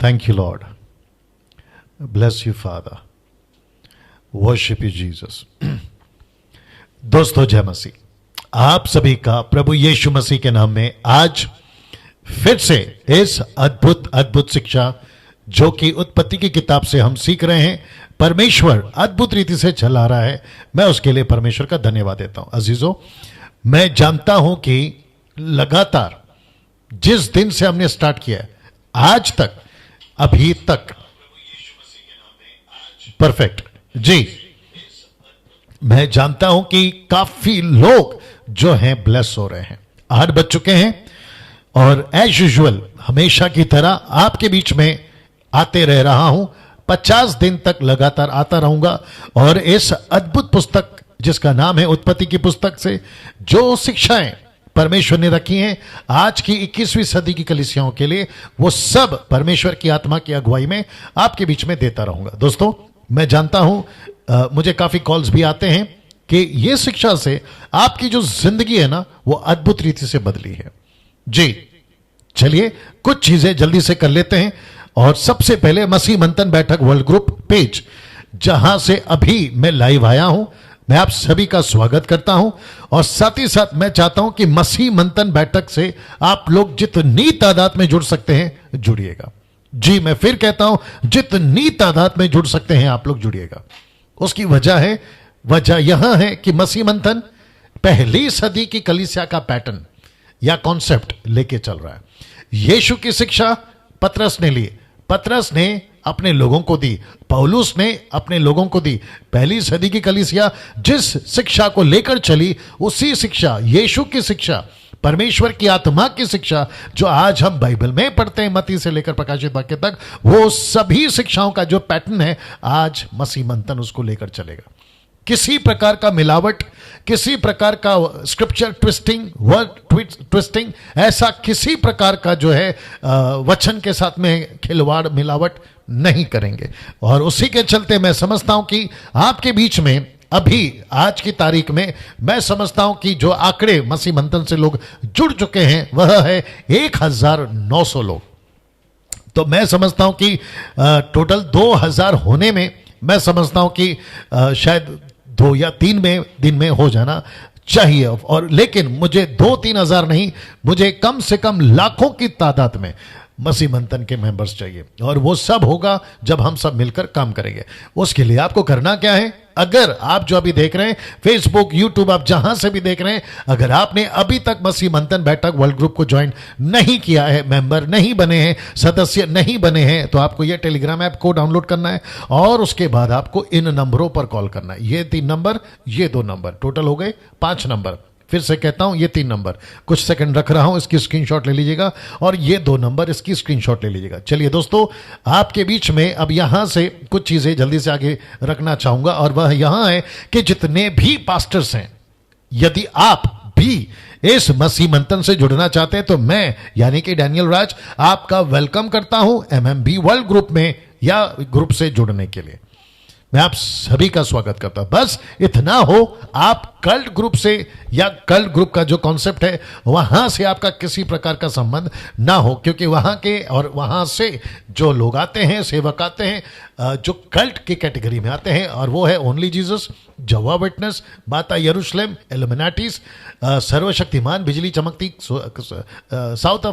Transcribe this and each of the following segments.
Thank you, Lord. Bless you, Father. Worship you, Jesus. दोस्तों, जय मसीह। आप सभी का प्रभु यीशु मसीह के नाम में आज फिर से इस अद्भुत शिक्षा जो कि उत्पत्ति की किताब से हम सीख रहे हैं, परमेश्वर अद्भुत रीति से चला रहा है। मैं उसके लिए परमेश्वर का धन्यवाद देता हूं। अजीजों, मैं जानता हूं कि लगातार जिस दिन से हमने स्टार्ट किया है आज तक, अभी तक परफेक्ट जी, मैं जानता हूं कि काफी लोग जो हैं ब्लेस हो रहे हैं। 8 बज चुके हैं और एज यूजुअल हमेशा की तरह आपके बीच में आते रह रहा हूं। 50 दिन तक लगातार आता रहूंगा और इस अद्भुत पुस्तक जिसका नाम है उत्पत्ति की पुस्तक से जो शिक्षाएं परमेश्वर ने रखी हैं आज की 21वीं सदी की कलीसियाओं के लिए, वो सब परमेश्वर की आत्मा की अगुवाई में आपके बीच में देता रहूंगा। दोस्तों, मैं जानता हूं मुझे काफी कॉल्स भी आते हैं कि ये शिक्षा से आपकी जो जिंदगी है ना, वो अद्भुत रीति से बदली है। जी, चलिए कुछ चीजें जल्दी से कर लेते हैं। और सबसे पहले मसीह मंथन बैठक वर्ल्ड ग्रुप पेज, जहां से अभी मैं लाइव आया हूं, मैं आप सभी का स्वागत करता हूं। और साथ ही साथ मैं चाहता हूं कि मसीह मंथन बैठक से आप लोग जितनी तादाद में जुड़ सकते हैं जुड़िएगा। जी, मैं फिर कहता हूं, जितनी तादाद में जुड़ सकते हैं आप लोग जुड़िएगा। उसकी वजह यहां है कि मसीह मंथन पहली सदी की कलीसिया का पैटर्न या कॉन्सेप्ट लेके चल रहा है। यीशु की शिक्षा पतरस ने ली, पतरस ने अपने लोगों को दी, पौलुस ने अपने लोगों को दी। पहली सदी की कलीसिया जिस शिक्षा को लेकर चली, उसी शिक्षा, यीशु की शिक्षा, परमेश्वर की आत्मा की शिक्षा जो आज हम बाइबल में पढ़ते हैं, मत्ती से लेकर प्रकाशित वाक्य तक, वो सभी शिक्षाओं का जो पैटर्न है आज मसीह मंथन उसको लेकर चलेगा। किसी प्रकार का मिलावट, किसी प्रकार का स्क्रिप्चर ट्विस्टिंग, वर्ड ट्विस्टिंग, ऐसा किसी प्रकार का जो है वचन के साथ में खिलवाड़ मिलावट नहीं करेंगे। और उसी के चलते मैं समझता हूं कि आपके बीच में अभी आज की तारीख में मैं समझता हूं कि जो आंकड़े मसीह मंथन से लोग जुड़ चुके हैं वह है 1900 लोग। तो मैं समझता हूं कि टोटल 2000 होने में मैं समझता हूं कि शायद 2 या 3 दिन में हो जाना चाहिए। और लेकिन मुझे 2-3 हजार नहीं, मुझे कम से कम लाखों की तादाद में मसीह मंथन के मेंबर्स चाहिए। और वो सब होगा जब हम सब मिलकर काम करेंगे। उसके लिए आपको करना क्या है? अगर आप जो अभी देख रहे हैं फेसबुक, यूट्यूब, आप जहां से भी देख रहे हैं, अगर आपने अभी तक मसीह मंथन बैठक वर्ल्ड ग्रुप को ज्वाइन नहीं किया है, मेंबर नहीं बने हैं, सदस्य नहीं बने हैं, तो आपको यह टेलीग्राम ऐप को डाउनलोड करना है और उसके बाद आपको इन नंबरों पर कॉल करना है। ये 3 नंबर, ये 2 नंबर, टोटल हो गए 5 नंबर। फिर से कहता हूं, ये 3 नंबर, कुछ सेकंड रख रहा हूं, इसकी स्क्रीनशॉट ले लीजिएगा। और ये 2 नंबर, इसकी स्क्रीनशॉट ले लीजिएगा। चलिए दोस्तों, आपके बीच में अब यहां से कुछ चीजें जल्दी से आगे रखना चाहूंगा और वह यहां है कि जितने भी पास्टर्स हैं, यदि आप भी इस मसीह मंथन से जुड़ना चाहते हैं तो मैं यानी कि डैनियल राज आपका वेलकम करता हूं MMB वर्ल्ड ग्रुप में या ग्रुप से जुड़ने के लिए। मैं आप सभी का स्वागत करता हूं। बस इतना हो, आप कल्ट ग्रुप से या कल्ट ग्रुप का जो कॉन्सेप्ट है वहां से आपका किसी प्रकार का संबंध ना हो, क्योंकि वहां के और वहां से जो लोग आते हैं, सेवक आते हैं, जो कल्ट की कैटेगरी में आते हैं, और वो है ओनली जीसस, जवा विटनेस, माता यरूशलेम, एलुमिनाटीज, सर्वशक्तिमान, बिजली चमकती, साउथ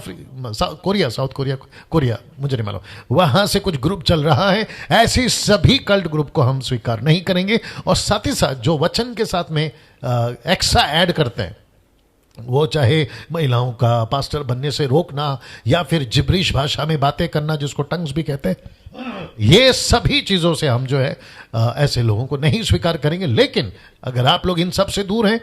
कोरिया, मुझे नहीं मालूम, वहां से कुछ ग्रुप चल रहा है। ऐसी सभी कल्ट ग्रुप को हम स्वीकार नहीं करेंगे। और साथ ही साथ जो वचन के साथ में एक्स्ट्रा ऐड करते हैं, वो चाहे महिलाओं का पास्टर बनने से रोकना या फिर जिब्रिश भाषा में बातें करना, जिसको टंग्स भी कहते हैं, ये सभी चीजों से हम जो है ऐसे लोगों को नहीं स्वीकार करेंगे। लेकिन अगर आप लोग इन सब से दूर हैं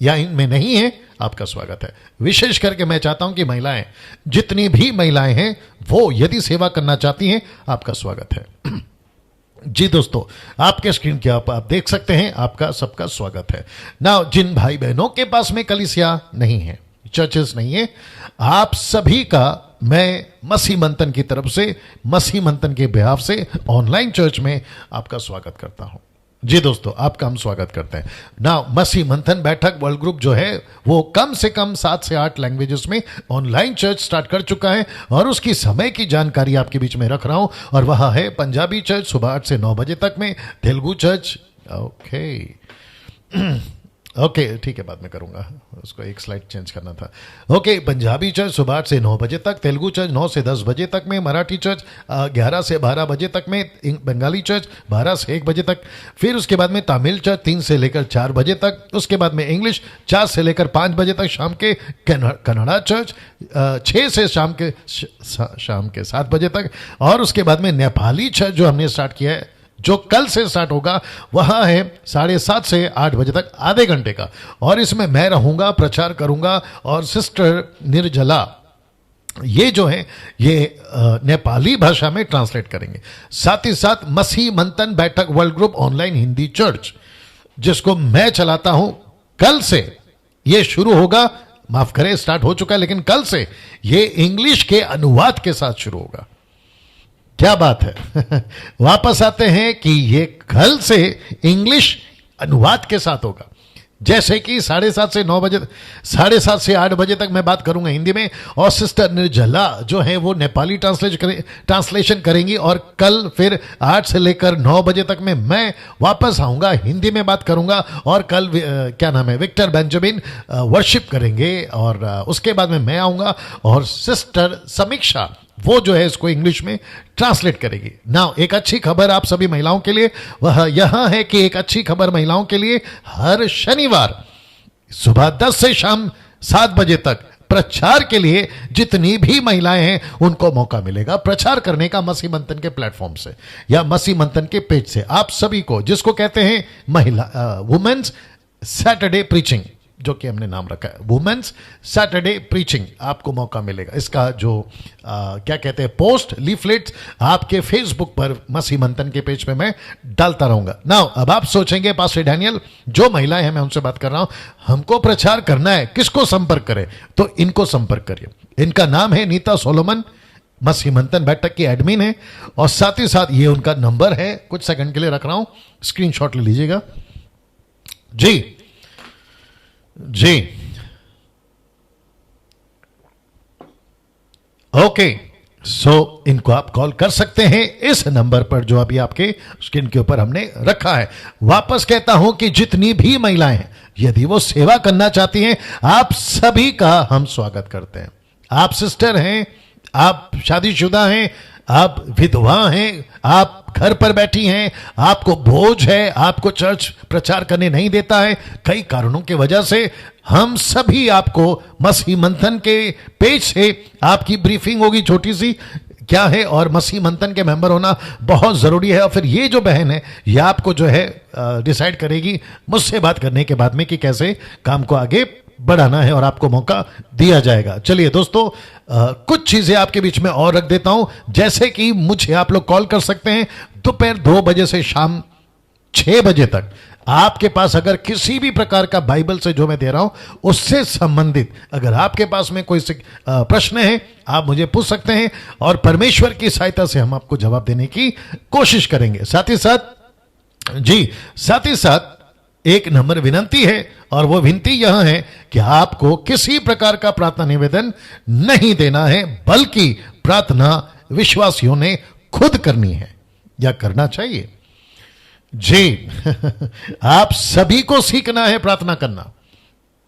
या इनमें नहीं है, आपका स्वागत है। विशेष करके मैं चाहता हूं कि महिलाएं, जितनी भी महिलाएं हैं, वो यदि सेवा करना चाहती हैं, आपका स्वागत है। जी दोस्तों, आपके स्क्रीन के आप देख सकते हैं, आपका सबका स्वागत है। ना, जिन भाई बहनों के पास में कलीसिया नहीं है, चर्चेस नहीं है, आप सभी का मैं मसीह मंथन की तरफ से, मसीह मंथन के बिहाफ से ऑनलाइन चर्च में आपका स्वागत करता हूं। जी दोस्तों, आपका हम स्वागत करते हैं ना। मसीह मंथन बैठक वर्ल्ड ग्रुप जो है वो कम से कम 7 से 8 लैंग्वेजेस में ऑनलाइन चर्च स्टार्ट कर चुका है और उसकी समय की जानकारी आपके बीच में रख रहा हूं। और वह है पंजाबी चर्च सुबह 8 से 9 बजे तक में, तेलुगु चर्च ओके ठीक है, बाद में करूंगा, उसको एक स्लाइड चेंज करना था। ओके, पंजाबी चर्च सुबह 8 से 9 बजे तक, तेलुगु चर्च 9 से 10 बजे तक में, मराठी चर्च 11 से 12 बजे तक में, बंगाली चर्च 12 से 1 बजे तक, फिर उसके बाद में तमिल चर्च 3 से लेकर 4 बजे तक, उसके बाद में इंग्लिश 4 से लेकर 5 बजे तक शाम के, कन्नड़ा चर्च 6 से शाम के 7 बजे तक, और उसके बाद में नेपाली चर्च जो हमने स्टार्ट किया है, जो कल से स्टार्ट होगा, वह है 7:30 से 8 बजे तक, आधे घंटे का। और इसमें मैं रहूंगा, प्रचार करूंगा, और सिस्टर निर्जला ये जो है ये नेपाली भाषा में ट्रांसलेट करेंगे। साथ ही साथ मसीह मंथन बैठक world group online Hindi church, जिसको मैं चलाता हूं, कल से ये शुरू होगा। माफ करें, स्टार्ट हो चुका है, लेकिन कल से ये इंग्लिश के अनुवाद के साथ शुरू होगा। क्या बात है वापस आते हैं कि ये कल से इंग्लिश अनुवाद के साथ होगा। जैसे कि 7:30 से 9 बजे, 7:30 से 8 बजे तक मैं बात करूंगा हिंदी में, और सिस्टर निर्जला जो है वो नेपाली ट्रांसलेशन करेंगी, और कल फिर 8 से लेकर 9 बजे तक में मैं वापस आऊंगा, हिंदी में बात करूंगा। और कल क्या नाम है, विक्टर बेंजामिन वर्शिप करेंगे, और उसके बाद में मैं आऊंगा, और सिस्टर समीक्षा वो जो है इसको इंग्लिश में ट्रांसलेट करेगी। नाउ एक अच्छी खबर आप सभी महिलाओं के लिए वह यहां है कि एक अच्छी खबर महिलाओं के लिए, हर शनिवार सुबह 10 से शाम 7 बजे तक प्रचार के लिए जितनी भी महिलाएं हैं उनको मौका मिलेगा प्रचार करने का, मसीह मंथन के प्लेटफॉर्म से या मसीह मंथन के पेज से। आप सभी को, जिसको कहते हैं महिला वुमेन्स सैटरडे प्रीचिंग, जो कि हमने नाम रखा है वुमेन्स सैटरडे प्रीचिंग, आपको मौका मिलेगा। इसका जो क्या कहते हैं पोस्ट लीफलेट्स आपके फेसबुक पर मसीह मंथन के पेज पे मैं डालता रहूंगा। नाउ अब आप सोचेंगे पास्टर डैनियल, जो महिलाएं हैं मैं उनसे बात कर रहा हूं, हमको प्रचार करना है, किसको संपर्क करें? तो इनको संपर्क करिए। इनका नाम है नीता सोलोमन, मसीह मंथन बैठक की एडमिन है, और साथ ही साथ ये उनका नंबर है, कुछ सेकंड के लिए रख रहा हूं, स्क्रीनशॉट ले लीजिएगा। जी ओके, सो इनको आप कॉल कर सकते हैं इस नंबर पर जो अभी आपके स्क्रीन के ऊपर हमने रखा है। वापस कहता हूं कि जितनी भी महिलाएं हैं, यदि वो सेवा करना चाहती हैं, आप सभी का हम स्वागत करते हैं। आप सिस्टर हैं, आप शादीशुदा हैं, आप विधवा हैं, आप घर पर बैठी हैं, आपको बोझ है, आपको चर्च प्रचार करने नहीं देता है, कई कारणों की वजह से, हम सभी आपको मसीह मंथन के पेज से आपकी ब्रीफिंग होगी छोटी सी, क्या है, और मसीह मंथन के मेंबर होना बहुत जरूरी है। और फिर ये जो बहन है ये आपको जो है डिसाइड करेगी मुझसे बात करने के बाद में कि कैसे काम को आगे बढ़ाना है, और आपको मौका दिया जाएगा। चलिए दोस्तों, कुछ चीजें आपके बीच में और रख देता हूं, जैसे कि मुझे आप लोग कॉल कर सकते हैं दोपहर 2 बजे से शाम 6 बजे तक। आपके पास अगर किसी भी प्रकार का बाइबल से जो मैं दे रहा हूं उससे संबंधित अगर आपके पास में कोई प्रश्न है, आप मुझे पूछ सकते हैं, और परमेश्वर की सहायता से हम आपको जवाब देने की कोशिश करेंगे। साथ ही साथ एक नम्र विनंती है, और वो विनती यह है कि आपको किसी प्रकार का प्रार्थना निवेदन नहीं देना है, बल्कि प्रार्थना विश्वासियों ने खुद करनी है या करना चाहिए। जी आप सभी को सीखना है प्रार्थना करना।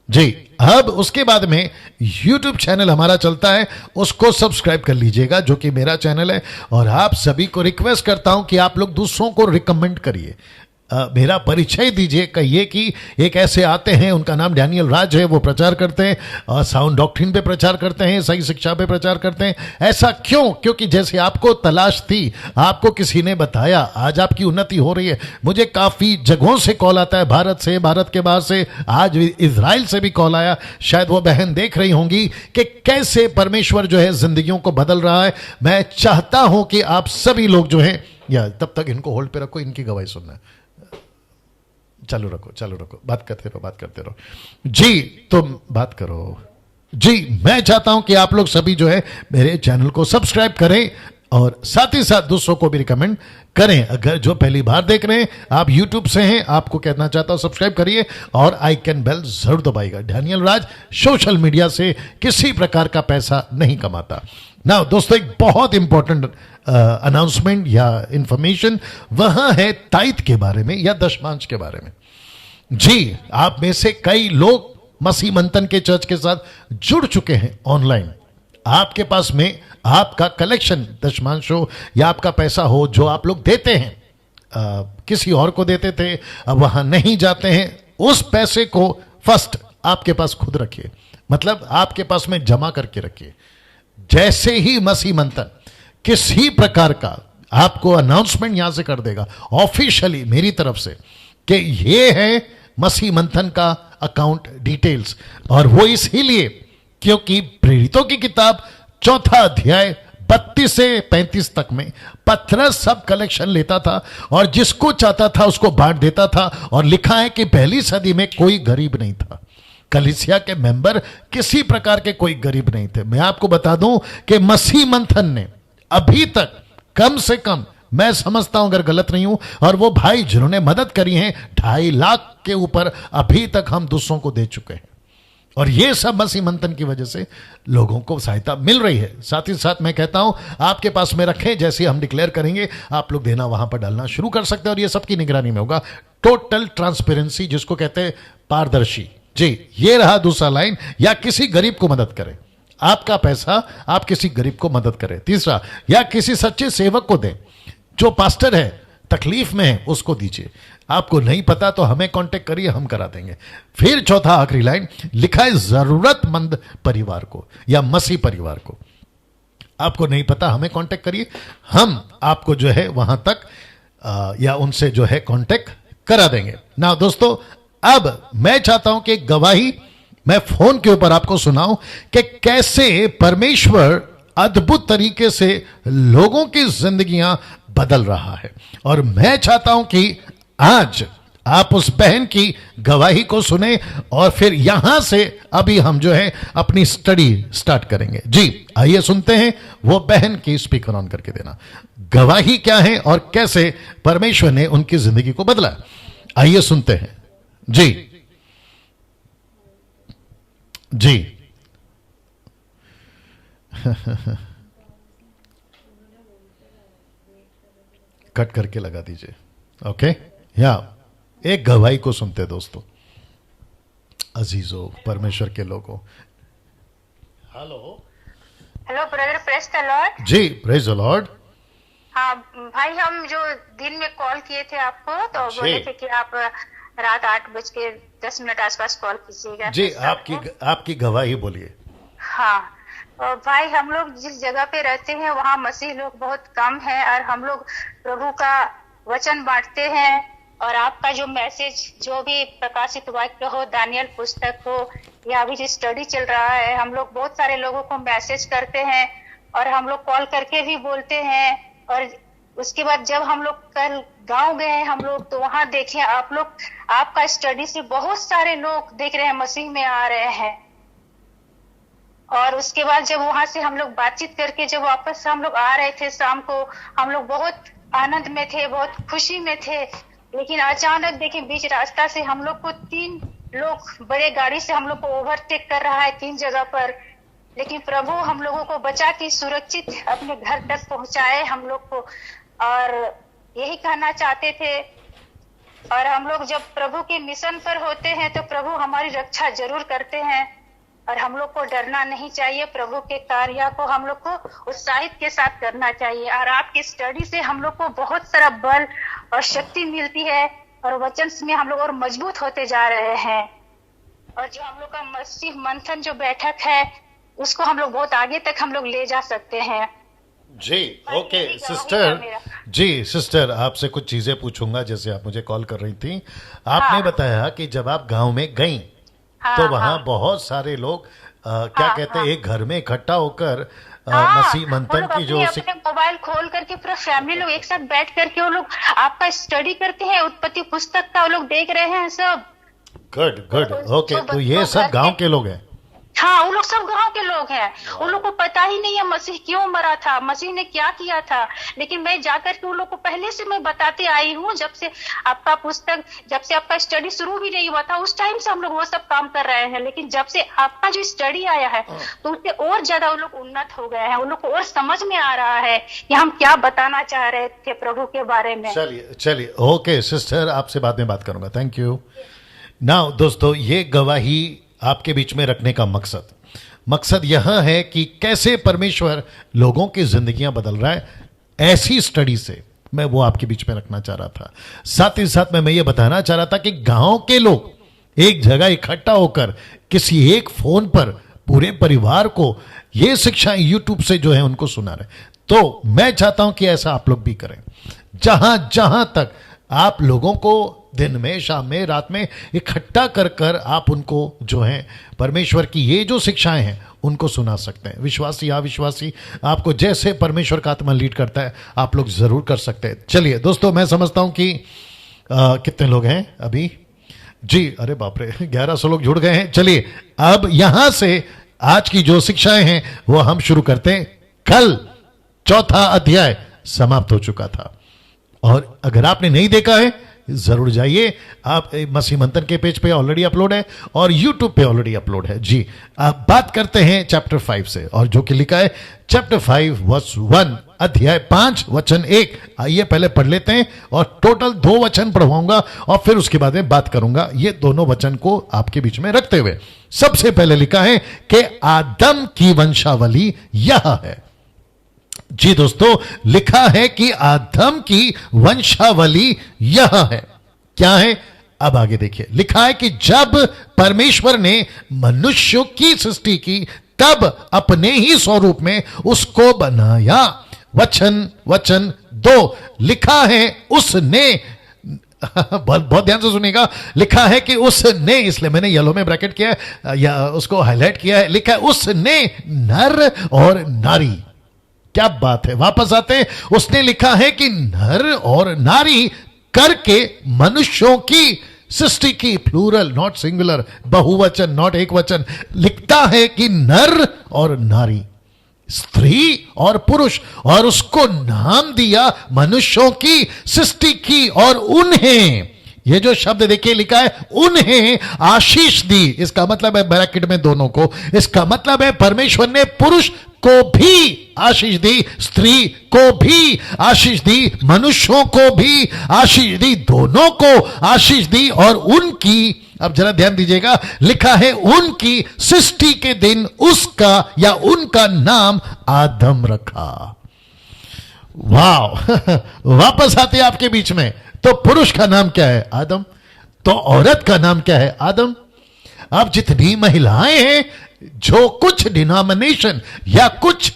जी, अब उसके बाद में YouTube चैनल हमारा चलता है, उसको सब्सक्राइब कर लीजिएगा, जो कि मेरा चैनल है। और आप सभी को रिक्वेस्ट करता हूं कि आप लोग दूसरों को रिकमेंड करिए, मेरा परिचय दीजिए, कहिए कि एक ऐसे आते हैं, उनका नाम डैनियल राज है, वो प्रचार करते हैं और साउंड डॉक्ट्रिन पे प्रचार करते हैं, सही शिक्षा पे प्रचार करते हैं। ऐसा क्यों? क्योंकि जैसे आपको तलाश थी, आपको किसी ने बताया, आज आपकी उन्नति हो रही है। मुझे काफ़ी जगहों से कॉल आता है, भारत से, भारत के बाहर से, आज इजराइल से भी कॉल आया। शायद वो बहन देख रही होंगी कि कैसे परमेश्वर जो है जिंदगियों को बदल रहा है। मैं चाहता हूं कि आप सभी लोग जो हैं, या तब तक इनको होल्ड पे रखो, इनकी गवाही सुनना है। चालू रखो, बात करते रहो। जी, तुम बात करो। जी, मैं चाहता हूं कि आप लोग सभी जो है मेरे चैनल को सब्सक्राइब करें, और साथ ही साथ दूसरों को भी रिकमेंड करें। अगर जो पहली बार देख रहे हैं, आप यूट्यूब से हैं, आपको कहना चाहता हूं सब्सक्राइब करिए और आइकन बेल जरूर दबाइएगा। डैनियल राज सोशल मीडिया से किसी प्रकार का पैसा नहीं कमाता। ना दोस्तों, एक बहुत इंपॉर्टेंट अनाउंसमेंट या इंफॉर्मेशन वह है ताइथ के बारे में या दशमांश के बारे में। जी, आप में से कई लोग मसीह मंथन के चर्च के साथ जुड़ चुके हैं ऑनलाइन। आपके पास में आपका कलेक्शन दशमांश हो या आपका पैसा हो जो आप लोग देते हैं, किसी और को देते थे, अब वहां नहीं जाते हैं, उस पैसे को फर्स्ट आपके पास खुद रखिए, मतलब आपके पास में जमा करके रखिए। जैसे ही मसीह मंथन किसी प्रकार का आपको अनाउंसमेंट यहां से कर देगा ऑफिशियली मेरी तरफ से कि ये है मसीह मंथन का अकाउंट डिटेल्स, और वो इसीलिए क्योंकि प्रेरितों की किताब 4 अध्याय 32 से 35 तक में पतरस सब कलेक्शन लेता था और जिसको चाहता था उसको बांट देता था। और लिखा है कि पहली सदी में कोई गरीब नहीं था, कलीसिया के मेंबर किसी प्रकार के कोई गरीब नहीं थे। मैं आपको बता दूं कि मसीह मंथन ने अभी तक कम से कम, मैं समझता हूं अगर गलत नहीं हूं, और वो भाई जिन्होंने मदद करी है 2.5 लाख के ऊपर अभी तक हम दूसरों को दे चुके हैं। और ये सब मसीह मंथन की वजह से लोगों को सहायता मिल रही है। साथ ही साथ मैं कहता हूं आपके पास में रखें, जैसे हम डिक्लेयर करेंगे आप लोग देना वहां पर डालना शुरू कर सकते हैं, और ये सबकी निगरानी में होगा। टोटल ट्रांसपेरेंसी जिसको कहते हैं पारदर्शी। जी, ये रहा दूसरा लाइन, या किसी गरीब को मदद करें, आपका पैसा आप किसी गरीब को मदद करें। तीसरा, या किसी सच्चे सेवक को दें, जो पास्टर है तकलीफ में है उसको दीजिए। आपको नहीं पता तो हमें कांटेक्ट करिए, हम करा देंगे। फिर चौथा आखिरी लाइन लिखा है जरूरतमंद परिवार को या मसीह परिवार को। आपको नहीं पता हमें कांटेक्ट करिए, हम आपको जो है वहां तक या उनसे जो है कांटेक्ट करा देंगे ना। दोस्तों, अब मैं चाहता हूं कि गवाही मैं फोन के ऊपर आपको सुनाऊं कि कैसे परमेश्वर अद्भुत तरीके से लोगों की जिंदगियां बदल रहा है। और मैं चाहता हूं कि आज आप उस बहन की गवाही को सुने और फिर यहां से अभी हम जो है अपनी स्टडी स्टार्ट करेंगे। जी, आइए सुनते हैं वो बहन की, स्पीकर ऑन करके देना, गवाही क्या है और कैसे परमेश्वर ने उनकी जिंदगी को बदला। आइए सुनते हैं। जी जी कट करके लगा दीजिए। ओके, या एक गवाही को सुनते दोस्तों। अजीजों, परमेश्वर के लोगों, hello hello brother, praise the lord. जी, प्रेज द लॉर्ड। हाँ भाई, हम जो दिन में कॉल किए थे आपको, तो बोले थे कि आप रात 8:10 आसपास कॉल कीजिएगा। जी, आपकी गवाही बोलिए। हाँ, और भाई हम लोग जिस जगह पे रहते हैं वहाँ मसीह लोग बहुत कम हैं, और हम लोग प्रभु का वचन बांटते हैं। और आपका जो मैसेज, जो भी प्रकाशित वाक्य हो, दानियल पुस्तक हो, या अभी जो स्टडी चल रहा है, हम लोग बहुत सारे लोगों को मैसेज करते हैं और हम लोग कॉल करके भी बोलते हैं। और उसके बाद जब हम लोग कल गांव गए हम लोग, तो वहां देखे आप लोग, आपका स्टडी से बहुत सारे लोग देख रहे हैं मसीह में आ रहे हैं। और उसके बाद जब वहां से हम लोग बातचीत करके जब वापस हम लोग आ रहे थे शाम को, हम लोग बहुत आनंद में थे, बहुत खुशी में थे। लेकिन अचानक देखिए बीच रास्ता से हम लोग को 3 लोग बड़े गाड़ी से हम लोग को ओवरटेक कर रहा है 3 जगह पर। लेकिन प्रभु हम लोगों को बचा के सुरक्षित अपने घर तक पहुंचाए हम लोग को। और यही कहना चाहते थे। और हम लोग जब प्रभु के मिशन पर होते हैं तो प्रभु हमारी रक्षा जरूर करते हैं, और हम लोग को डरना नहीं चाहिए। प्रभु के कार्य को हम लोग को उत्साहित के साथ करना चाहिए। और आपकी स्टडी से हम लोग को बहुत सारा बल और शक्ति मिलती है, और वचन में हम लोग और मजबूत होते जा रहे हैं। और जो हम लोग का मसीह मंथन जो बैठक है, उसको हम लोग बहुत आगे तक हम लोग ले जा सकते हैं। जी, ओके सिस्टर। जी सिस्टर, आपसे कुछ चीजें पूछूंगा, जैसे आप मुझे कॉल कर रही थी। आपने बताया कि जब आप गांव में गईं, तो वहाँ बहुत सारे लोग क्या कहते हैं, एक घर में इकट्ठा होकर मसीह मंथन की जो मोबाइल खोल करके पूरा फैमिली लोग एक साथ बैठ करके वो लोग आपका स्टडी करते हैं, उत्पत्ति पुस्तक का वो लोग देख रहे हैं सब। Good good, okay. तो ये सब गांव के लोग हैं? हाँ, वो लोग सब गांव के लोग हैं। उन लोग को पता ही नहीं है मसीह क्यों मरा था, मसीह ने क्या किया था। लेकिन मैं जाकर के उन लोग को पहले से मैं बताते आई हूँ, जब से आपका पुस्तक, जब से आपका स्टडी शुरू भी नहीं हुआ था, उस टाइम से हम लोग वो सब काम कर रहे हैं। लेकिन जब से आपका जो स्टडी आया है तो उससे और ज्यादा उन लोग उन्नत हो गए हैं। उन लोग को और समझ में आ रहा है कि हम क्या बताना चाह रहे थे प्रभु के बारे में। चलिए ओके सिस्टर, आपसे बाद में बात करूंगा। Thank you. नाउ दोस्तों, ये गवाही आपके बीच में रखने का मकसद यह है कि कैसे परमेश्वर लोगों की जिंदगियां बदल रहा है, ऐसी स्टडी से मैं वो आपके बीच में रखना चाह रहा था। साथ ही साथ मैं ये बताना चाह रहा था कि गांव के लोग एक जगह इकट्ठा होकर किसी एक फोन पर पूरे परिवार को ये शिक्षाएं यूट्यूब से जो है उनको सुना रहे। तो मैं चाहता हूं कि ऐसा आप लोग भी करें। जहां जहां तक आप लोगों को दिन में, शाम में, रात में इकट्ठा कर कर आप उनको जो है परमेश्वर की ये जो शिक्षाएं हैं उनको सुना सकते हैं। विश्वासी अविश्वासी, आपको जैसे परमेश्वर का आत्मा लीड करता है आप लोग जरूर कर सकते हैं। चलिए दोस्तों, मैं समझता हूं कि कितने लोग हैं अभी जी? अरे बाप रे, 1100 लोग जुड़ गए हैं। चलिए अब यहां से आज की जो शिक्षाएं हैं वो हम शुरू करते हैं। कल 4था अध्याय समाप्त हो चुका था, और अगर आपने नहीं देखा है जरूर जाइए। आप मसीह मंथन के पेज पे ऑलरेडी अपलोड है और यूट्यूब पे ऑलरेडी अपलोड है जी। आप बात करते हैं चैप्टर 5 से, और जो कि लिखा है चैप्टर 5 वर्स 1, अध्याय 5 वचन 1। आइए पहले पढ़ लेते हैं, और टोटल 2 वचन पढ़वाऊंगा और फिर उसके बाद में बात करूंगा ये दोनों वचन को आपके बीच में रखते हुए। सबसे पहले लिखा है कि आदम की वंशावली यह है। जी दोस्तों, लिखा है कि आदम की वंशावली यह है। क्या है? अब आगे देखिए। लिखा है कि जब परमेश्वर ने मनुष्यों की सृष्टि की तब अपने ही स्वरूप में उसको बनाया। वचन 2 लिखा है उसने बहुत ध्यान से सुनिएगा। लिखा है कि उसने, इसलिए मैंने येलो में ब्रैकेट किया है या उसको हाईलाइट किया है। लिखा है उसने नर और नारी। क्या बात है, वापस आते हैं। उसने लिखा है कि नर और नारी करके मनुष्यों की सृष्टि की, प्लूरल नॉट सिंगुलर, बहुवचन नॉट एक वचन। लिखता है कि नर और नारी, स्त्री और पुरुष, और उसको नाम दिया मनुष्यों की सृष्टि की, और उन्हें, ये जो शब्द देखिए लिखा है, उन्हें आशीष दी। इसका मतलब है ब्रैकेट में दोनों को, इसका मतलब है परमेश्वर ने पुरुष को भी आशीष दी, स्त्री को भी आशीष दी, मनुष्यों को भी आशीष दी, दोनों को आशीष दी। और उनकी, अब जरा ध्यान दीजिएगा, लिखा है उनकी सृष्टि के दिन उसका या उनका नाम आदम रखा। वाह वापस आते आपके बीच में। तो पुरुष का नाम क्या है? आदम। तो औरत का नाम क्या है? आदम। अब जितनी महिलाएं हैं, जो कुछ डिनोमिनेशन या कुछ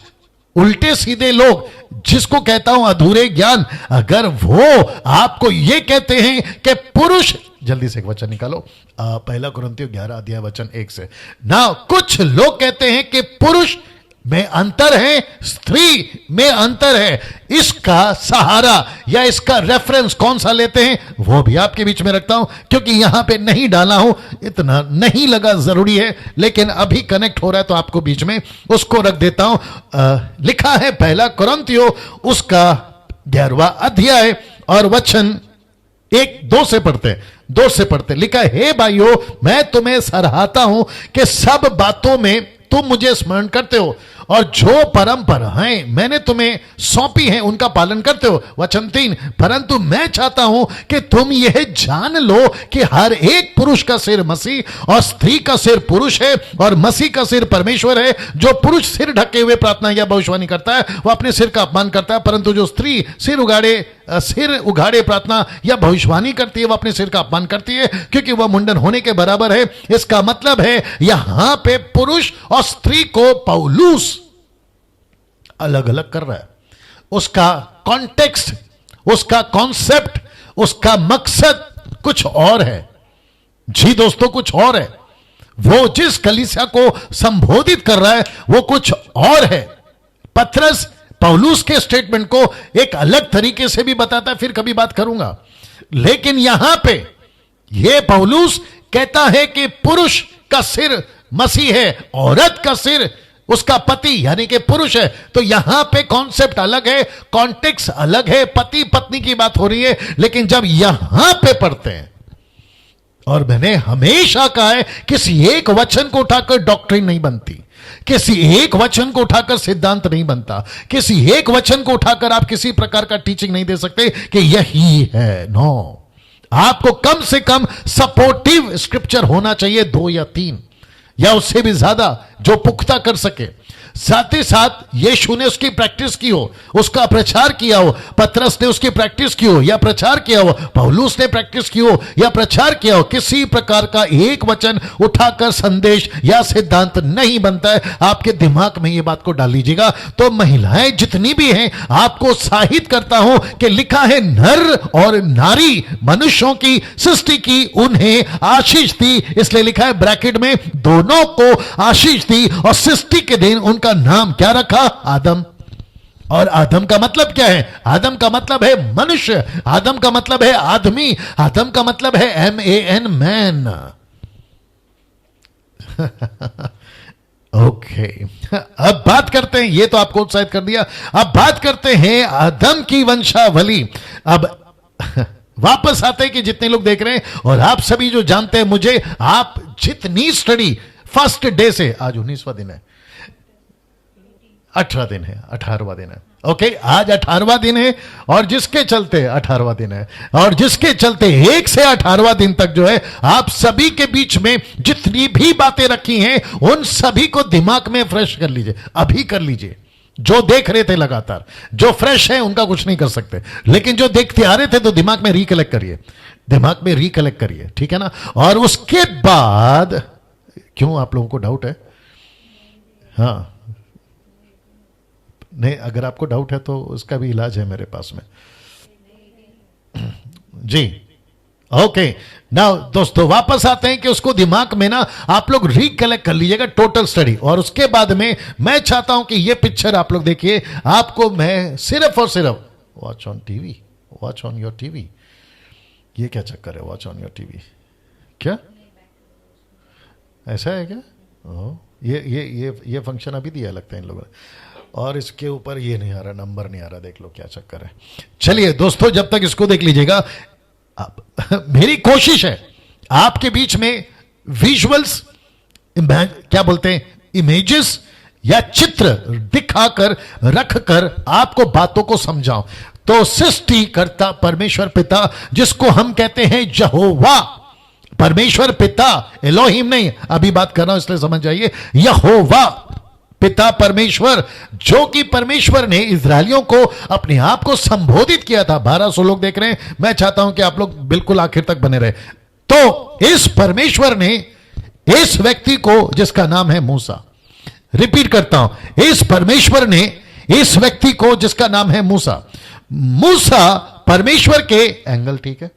उल्टे सीधे लोग, जिसको कहता हूं अधूरे ज्ञान, अगर वो आपको ये कहते हैं कि पुरुष, जल्दी से एक वचन निकालो, 1 कुरिन्थियों 11 अध्याय वचन 1 से ना, कुछ लोग कहते हैं कि पुरुष में अंतर है, स्त्री में अंतर है। इसका सहारा या इसका रेफरेंस कौन सा लेते हैं वो भी आपके बीच में रखता हूं, क्योंकि यहां पे नहीं डाला हूं, इतना नहीं लगा जरूरी है, लेकिन अभी कनेक्ट हो रहा है तो आपको बीच में उसको रख देता हूं। लिखा है 1 कुरिन्थियों उसका 11वां अध्याय और वचन 1-2 से पढ़ते। लिखा है, हे भाइयों, मैं तुम्हें सराहता हूं कि सब बातों में तुम मुझे स्मरण करते हो, और जो परंपराएं मैंने तुम्हें सौंपी हैं उनका पालन करते हो। वचन 3, परंतु मैं चाहता हूं कि तुम यह जान लो कि हर एक पुरुष का सिर मसीह और स्त्री का सिर पुरुष है, और मसीह का सिर परमेश्वर है। जो पुरुष सिर ढके हुए प्रार्थना या भविष्यवाणी करता है वो अपने सिर का अपमान करता है, परंतु जो स्त्री सिर उगाड़े प्रार्थना या भविष्यवाणी करती है वो अपने सिर का अपमान करती है, क्योंकि वह मुंडन होने के बराबर है। इसका मतलब है यहां पे पुरुष और स्त्री को पौलुस अलग अलग कर रहा है। उसका कॉन्टेक्स्ट, उसका कॉन्सेप्ट, उसका मकसद कुछ और है। जी दोस्तों, कुछ और है। वो जिस कलीसिया को संबोधित कर रहा है वो कुछ और है। पतरस पौलुस के स्टेटमेंट को एक अलग तरीके से भी बताता है, फिर कभी बात करूंगा। लेकिन यहां पे ये पौलुस कहता है कि पुरुष का सिर मसीह है, औरत का सिर उसका पति यानी कि पुरुष है। तो यहां पे कॉन्सेप्ट अलग है, कॉन्टेक्स्ट अलग है, पति पत्नी की बात हो रही है। लेकिन जब यहां पे पढ़ते हैं, और मैंने हमेशा कहा है किसी एक वचन को उठाकर डॉक्ट्रिन नहीं बनती, किसी एक वचन को उठाकर सिद्धांत नहीं बनता, किसी एक वचन को उठाकर आप किसी प्रकार का टीचिंग नहीं दे सकते कि यही है। नो, आपको कम से कम सपोर्टिव स्क्रिप्चर होना चाहिए, 2 या 3 या उससे भी ज्यादा, जो पुख्ता कर सके। साथ ही साथ यीशु ने उसकी प्रैक्टिस की हो, उसका प्रचार किया हो, पतरस ने उसकी प्रैक्टिस की हो या प्रचार किया हो, पौलुस ने प्रैक्टिस की हो या प्रचार किया हो। किसी प्रकार का एक वचन उठाकर संदेश या सिद्धांत नहीं बनता है। आपके दिमाग में ये बात को डाल लीजिएगा। तो महिलाएं जितनी भी हैं, आपको उत्साहित करता हूं कि लिखा है नर और नारी मनुष्यों की सृष्टि की उन्हें आशीष दी, इसलिए लिखा है ब्रैकेट में दोनों को आशीष दी। और सृष्टि के दिन उनका नाम क्या रखा? आदम। और आदम का मतलब क्या है? आदम का मतलब है मनुष्य, आदम का मतलब है आदमी, आदम का मतलब है MAN, मैन। ओके, अब बात करते हैं, ये तो आपको उत्साहित कर दिया। अब बात करते हैं आदम की वंशावली। अब वापस आते हैं कि जितने लोग देख रहे हैं और आप सभी जो जानते हैं मुझे, आप जितनी स्टडी फर्स्ट डे से, आज 19वां दिन है, 18 दिन है, 18वां दिन है। ओके, आज 18वां दिन है और जिसके चलते 18वां दिन है और जिसके चलते 1 से 18वां दिन तक जो है, आप सभी के बीच में जितनी भी बातें रखी हैं उन सभी को दिमाग में फ्रेश कर लीजिए, अभी कर लीजिए। जो देख रहे थे लगातार, जो फ्रेश है उनका कुछ नहीं कर सकते, लेकिन जो देखते आ रहे थे तो दिमाग में रिकलेक्ट करिए, दिमाग में रिकलेक्ट करिए, ठीक है ना। और उसके बाद, क्यों आप लोगों को डाउट है? हाँ, नहीं, अगर आपको डाउट है तो उसका भी इलाज है मेरे पास में जी। ओके, नाउ दोस्तों वापस आते हैं कि उसको दिमाग में ना आप लोग रिकलेक्ट कर लीजिएगा, टोटल स्टडी। और उसके बाद में मैं चाहता हूं कि ये पिक्चर आप लोग देखिए। आपको मैं सिर्फ और सिर्फ watch on TV, watch on your TV, ये क्या चक्कर है? वॉच ऑन योर टीवी क्या ऐसा है क्या? ओ, ये फंक्शन अभी दिया लगता है इन लोगों ने। और इसके ऊपर ये नहीं आ रहा, नंबर नहीं आ रहा, देख लो क्या चक्कर है। चलिए दोस्तों, जब तक इसको देख लीजिएगा, मेरी कोशिश है आपके बीच में विजुअल्स, क्या बोलते हैं, इमेजेस या चित्र दिखाकर रखकर आपको बातों को समझाऊं। तो सृष्टिकर्ता परमेश्वर पिता, जिसको हम कहते हैं यहोवा, परमेश्वर पिता, एलोहिम नहीं, अभी बात कर रहा हूं इसलिए समझ जाइए, यहोवा पिता परमेश्वर, जो कि परमेश्वर ने इजरायलियों को अपने आप को संबोधित किया था। 1200 लोग देख रहे हैं, मैं चाहता हूं कि आप लोग बिल्कुल आखिर तक बने रहे। तो इस परमेश्वर ने इस व्यक्ति को, जिसका नाम है मूसा, रिपीट करता हूं, इस परमेश्वर ने इस व्यक्ति को, जिसका नाम है मूसा, मूसा परमेश्वर के एंगल, ठीक है,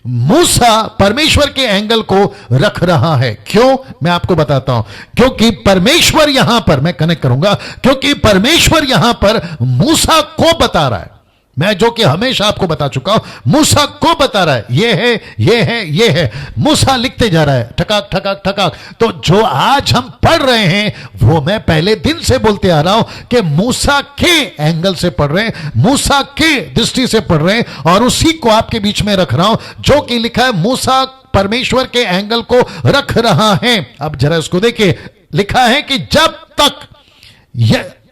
मूसा परमेश्वर के एंगल को रख रहा है। क्यों? मैं आपको बताता हूं। क्योंकि परमेश्वर यहां पर, मैं कनेक्ट करूंगा, क्योंकि परमेश्वर यहां पर मूसा को बता रहा है, मैं जो कि हमेशा आपको बता चुका हूं, मूसा को बता रहा है, ये है, ये है, ये है। मूसा लिखते जा रहा है, ठकाक ठकाक ठकाक। तो जो आज हम पढ़ रहे हैं वो मैं पहले दिन से बोलते आ रहा हूं कि मूसा के एंगल से पढ़ रहे हैं, मूसा के दृष्टि से पढ़ रहे हैं, और उसी को आपके बीच में रख रहा हूं, जो कि लिखा है मूसा परमेश्वर के एंगल को रख रहा है। अब जरा इसको देखिए, लिखा है कि जब तक,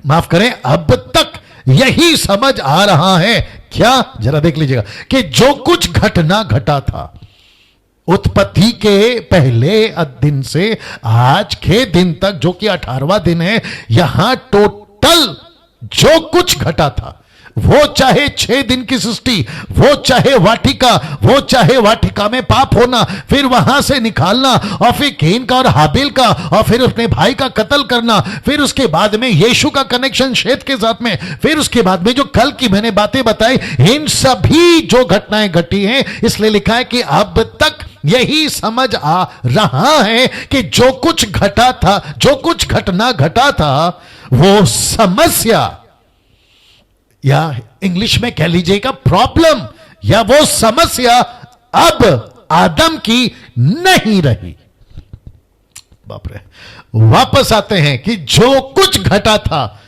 माफ करें, अब तक यही समझ आ रहा है। क्या? जरा देख लीजिएगा कि जो कुछ घटना घटा था उत्पत्ति के पहले दिन से आज के दिन तक, जो कि 18वां दिन है, यहां टोटल जो कुछ घटा था, वो चाहे 6 दिन की सृष्टि, वो चाहे वाटिका, वो चाहे वाटिका में पाप होना, फिर वहां से निकालना, और फिर कैन का और हाबिल का, और फिर अपने भाई का कत्ल करना, फिर उसके बाद में यीशु का कनेक्शन शेत के साथ में, फिर उसके बाद में जो कल की मैंने बातें बताई, इन सभी जो घटनाएं घटी हैं, इसलिए लिखा है कि अब तक यही समझ आ रहा है कि जो कुछ घटा था, जो कुछ घटना घटा था, वो समस्या, या इंग्लिश में कह लीजिएगा प्रॉब्लम, या वो समस्या अब आदम की नहीं रही। बाप रे। वापस आते हैं कि जो कुछ घटा था,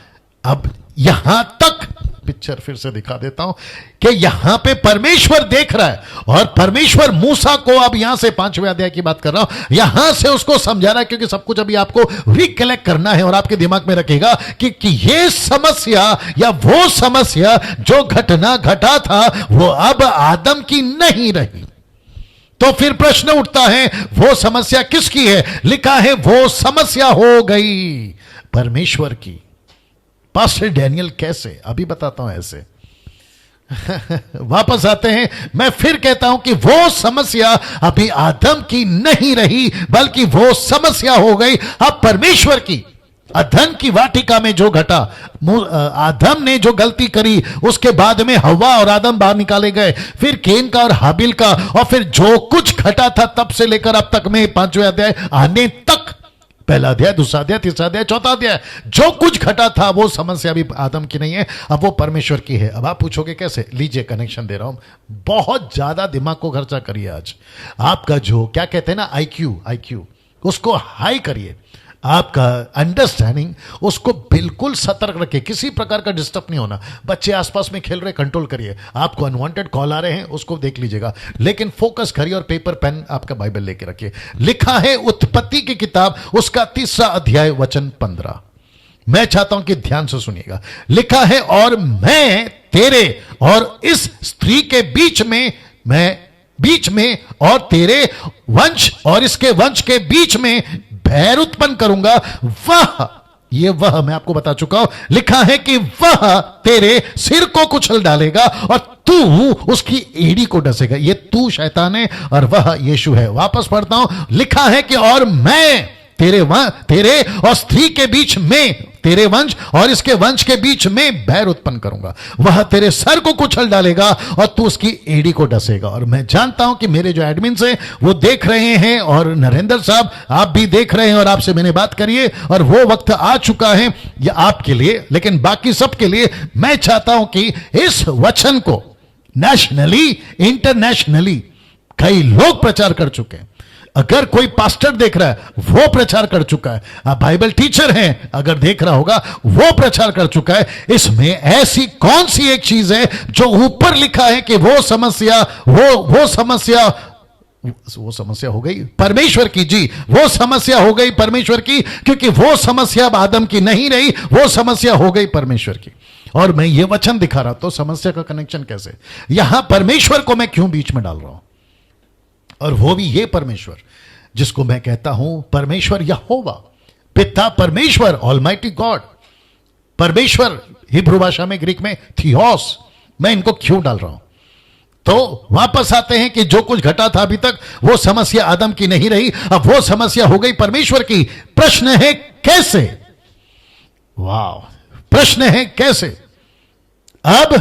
अब यहां तक पिक्चर फिर से दिखा देता हूं कि यहां पे परमेश्वर देख रहा है, और परमेश्वर मूसा को, अब यहां से 5वें अध्याय की बात कर रहा हूं, यहां से उसको समझा रहा है, क्योंकि सब कुछ अभी आपको रिकलेक्ट करना है और आपके दिमाग में रखेगा कि ये समस्या या वो समस्या जो घटना घटा था वो अब आदम की नहीं रही। तो फिर प्रश्न उठता है, वो समस्या किसकी है? लिखा है वो समस्या हो गई परमेश्वर की। पास्टर डैनियल कैसे? अभी बताता हूं ऐसे। वापस आते हैं, मैं फिर कहता हूं कि वो समस्या अभी आदम की नहीं रही, बल्कि वो समस्या हो गई अब परमेश्वर की। अदन की वाटिका में जो घटा, आदम ने जो गलती करी, उसके बाद में हव्वा और आदम बाहर निकाले गए, फिर केन का और हाबिल का, और फिर जो कुछ घटा था तब से लेकर अब तक में 5वें अध्याय आने तक, पहला अध्याय, दूसरा अध्याय, तीसरा अध्याय, चौथा अध्याय, जो कुछ घटा था वो समस्या भी आदम की नहीं है, अब वो परमेश्वर की है। अब आप पूछोगे कैसे? लीजिए, कनेक्शन दे रहा हूं। बहुत ज्यादा दिमाग को खर्चा करिए आज। आपका जो क्या कहते हैं ना, आईक्यू, उसको हाई करिए। आपका अंडरस्टैंडिंग, उसको बिल्कुल सतर्क रखिए, किसी प्रकार का डिस्टर्ब नहीं होना। बच्चे आसपास में खेल रहे, कंट्रोल करिए। आपको अनवांटेड कॉल आ रहे हैं, उसको देख लीजिएगा, लेकिन फोकस करिए और पेपर पेन आपका बाइबल लेके रखिए। लिखा है उत्पत्ति की किताब, उसका 3रा अध्याय वचन 15। मैं चाहता हूं कि ध्यान से सुनिएगा। लिखा है, और मैं तेरे और इस स्त्री के बीच में और तेरे वंश और इसके वंश के बीच में बैर उत्पन्न करूंगा। वह मैं आपको बता चुका हूं। लिखा है कि वह तेरे सिर को कुचल डालेगा और तू उसकी एड़ी को डसेगा। ये तू शैतान है और वह यीशु है। वापस पढ़ता हूं, लिखा है कि और मैं तेरे और स्त्री के बीच में, तेरे वंश और इसके वंश के बीच में बैर उत्पन्न करूंगा। वह तेरे सर को कुचल डालेगा और तू उसकी एड़ी को डसेगा। और मैं जानता हूं कि मेरे जो एडमिन्स हैं वो देख रहे हैं, और नरेंद्र साहब आप भी देख रहे हैं, और आपसे मैंने बात करिए, और वो वक्त आ चुका है ये आपके लिए, लेकिन बाकी सबके लिए मैं चाहता हूं कि इस वचन को नेशनली, इंटरनेशनली कई लोग प्रचार कर चुके हैं। अगर कोई पास्टर देख रहा है, वो प्रचार कर चुका है। आप बाइबल टीचर हैं, अगर देख रहा होगा, वो प्रचार कर चुका है। इसमें ऐसी कौन सी एक चीज है जो ऊपर लिखा है कि वो समस्या हो गई परमेश्वर की? जी, वो समस्या हो गई परमेश्वर की, क्योंकि वो समस्या अब आदम की नहीं रही, वो समस्या हो गई परमेश्वर की। और मैं ये वचन दिखा रहा, तो समस्या का कनेक्शन कैसे? यहां परमेश्वर को मैं क्यों बीच में डाल रहा हूं? और वो भी ये परमेश्वर जिसको मैं कहता हूं परमेश्वर यहोवा, पिता परमेश्वर, ऑलमाइटी गॉड। परमेश्वर हिब्रू भाषा में, ग्रीक में थियोस। मैं इनको क्यों डाल रहा हूं? तो वापस आते हैं कि जो कुछ घटा था अभी तक, वो समस्या आदम की नहीं रही, अब वो समस्या हो गई परमेश्वर की। प्रश्न है कैसे? वाह, प्रश्न है कैसे? अब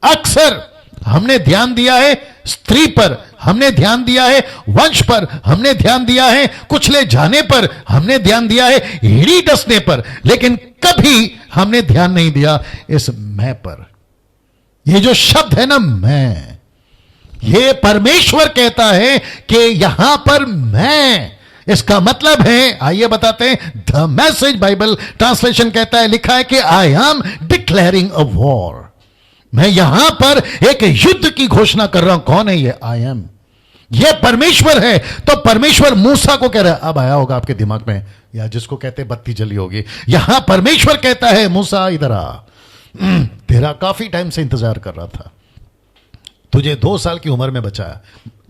अक्सर हमने ध्यान दिया है स्त्री पर, हमने ध्यान दिया है वंश पर, हमने ध्यान दिया है कुचले जाने पर, हमने ध्यान दिया है एड़ी डसने पर, लेकिन कभी हमने ध्यान नहीं दिया इस मैं पर। ये जो शब्द है ना, मैं, ये परमेश्वर कहता है कि यहां पर मैं, इसका मतलब है, आइए बताते हैं, द मैसेज बाइबल ट्रांसलेशन कहता है, लिखा है कि I am declaring a war. मैं यहां पर एक युद्ध की घोषणा कर रहा हूं। कौन है ये? आई एम, ये परमेश्वर है। तो परमेश्वर मूसा को कह रहा है, अब आया होगा आपके दिमाग में, या जिसको कहते हैं बत्ती जली होगी। यहां परमेश्वर कहता है, मूसा इधर आ, तेरा काफी टाइम से इंतजार कर रहा था, तुझे 2 साल की उम्र में बचाया।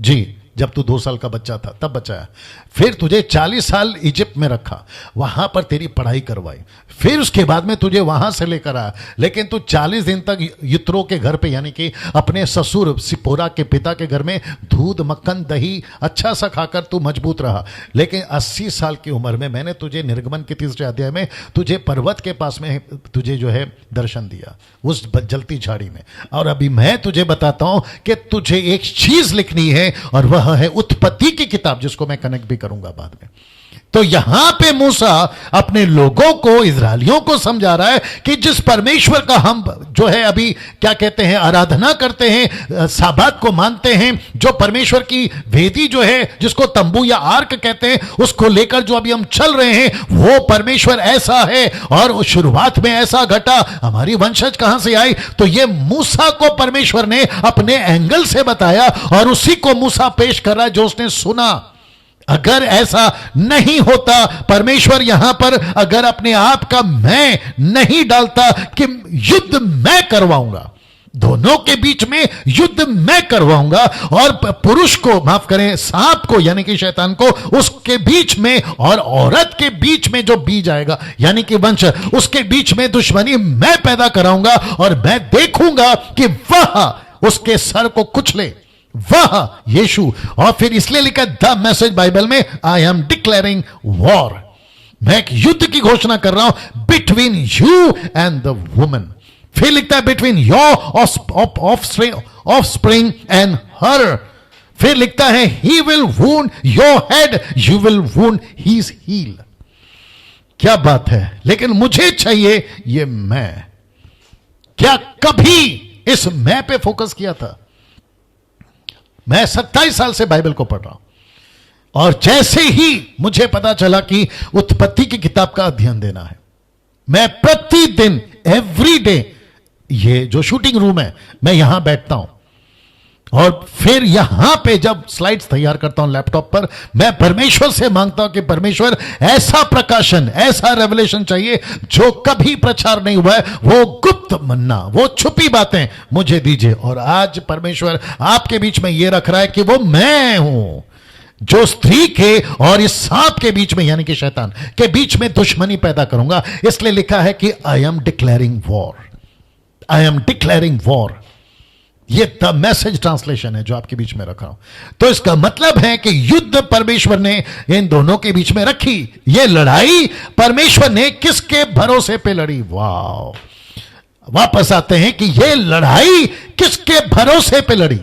जी, जब तू 2 साल का बच्चा था तब बचाया। फिर तुझे 40 साल इजिप्ट में रखा, वहां पर तेरी पढ़ाई करवाई, फिर उसके बाद में तुझे वहां से लेकर आया। लेकिन तू 40 दिन तक यित्रो के घर पे, यानी कि अपने ससुर सिपोरा के पिता के घर में दूध मक्खन दही अच्छा सा खाकर तू मजबूत रहा। लेकिन 80 साल की उम्र में मैंने तुझे निर्गमन के 3रे अध्याय में तुझे पर्वत के पास में तुझे जो है दर्शन दिया, उस जलती झाड़ी में। और अभी मैं तुझे बताता हूं कि तुझे एक चीज लिखनी है, और वह है उत्पत्ति की किताब, जिसको मैं कनेक्ट भी करूंगा बाद में। तो यहां पे मूसा अपने लोगों को, इजरायलियों को समझा रहा है कि जिस परमेश्वर का हम जो है अभी क्या कहते हैं, आराधना करते हैं, साबात को मानते हैं, जो परमेश्वर की वेदी जो है जिसको तंबू या आर्क कहते हैं, उसको लेकर जो अभी हम चल रहे हैं, वो परमेश्वर ऐसा है और शुरुआत में ऐसा घटा, हमारी वंशज कहां से आई। तो ये मूसा को परमेश्वर ने अपने एंगल से बताया और उसी को मूसा पेश कर रहा है जो उसने सुना। अगर ऐसा नहीं होता, परमेश्वर यहां पर अगर अपने आप का मैं नहीं डालता कि युद्ध मैं करवाऊंगा, दोनों के बीच में युद्ध मैं करवाऊंगा, और पुरुष को, माफ करें, सांप को यानी कि शैतान को उसके बीच में और औरत के बीच में जो बीज आएगा यानी कि वंश, उसके बीच में दुश्मनी मैं पैदा कराऊंगा और मैं देखूंगा कि वह उसके सर को कुचले, वह यीशु। और फिर इसलिए लिखा द मैसेज बाइबल में, आई एम डिक्लेयरिंग वॉर, मैं एक युद्ध की घोषणा कर रहा हूं between you and the woman. फिर लिखता है between your offspring and her. फिर लिखता है he will wound your head, you will wound his heel. क्या बात है। लेकिन मुझे चाहिए ये मैं। क्या कभी इस मैं पे फोकस किया था? मैं 27 साल से बाइबल को पढ़ रहा हूं और जैसे ही मुझे पता चला कि उत्पत्ति की किताब का अध्ययन देना है, मैं प्रतिदिन एवरी डे, ये जो शूटिंग रूम है, मैं यहां बैठता हूं और फिर यहां पे जब स्लाइड्स तैयार करता हूं लैपटॉप पर, मैं परमेश्वर से मांगता हूं कि परमेश्वर ऐसा प्रकाशन, ऐसा रेवलेशन चाहिए जो कभी प्रचार नहीं हुआ है, वो गुप्त मन्ना, वो छुपी बातें मुझे दीजिए। और आज परमेश्वर आपके बीच में ये रख रहा है कि वो मैं हूं जो स्त्री के और इस सांप के बीच में यानी कि शैतान के बीच में दुश्मनी पैदा करूंगा। इसलिए लिखा है कि I am declaring war, I am declaring war. ये द मैसेज ट्रांसलेशन है जो आपके बीच में रखा हूं। तो इसका मतलब है कि युद्ध परमेश्वर ने इन दोनों के बीच में रखी। ये लड़ाई परमेश्वर ने किसके भरोसे पे लड़ी? वाह। वापस आते हैं कि ये लड़ाई किसके भरोसे पे लड़ी।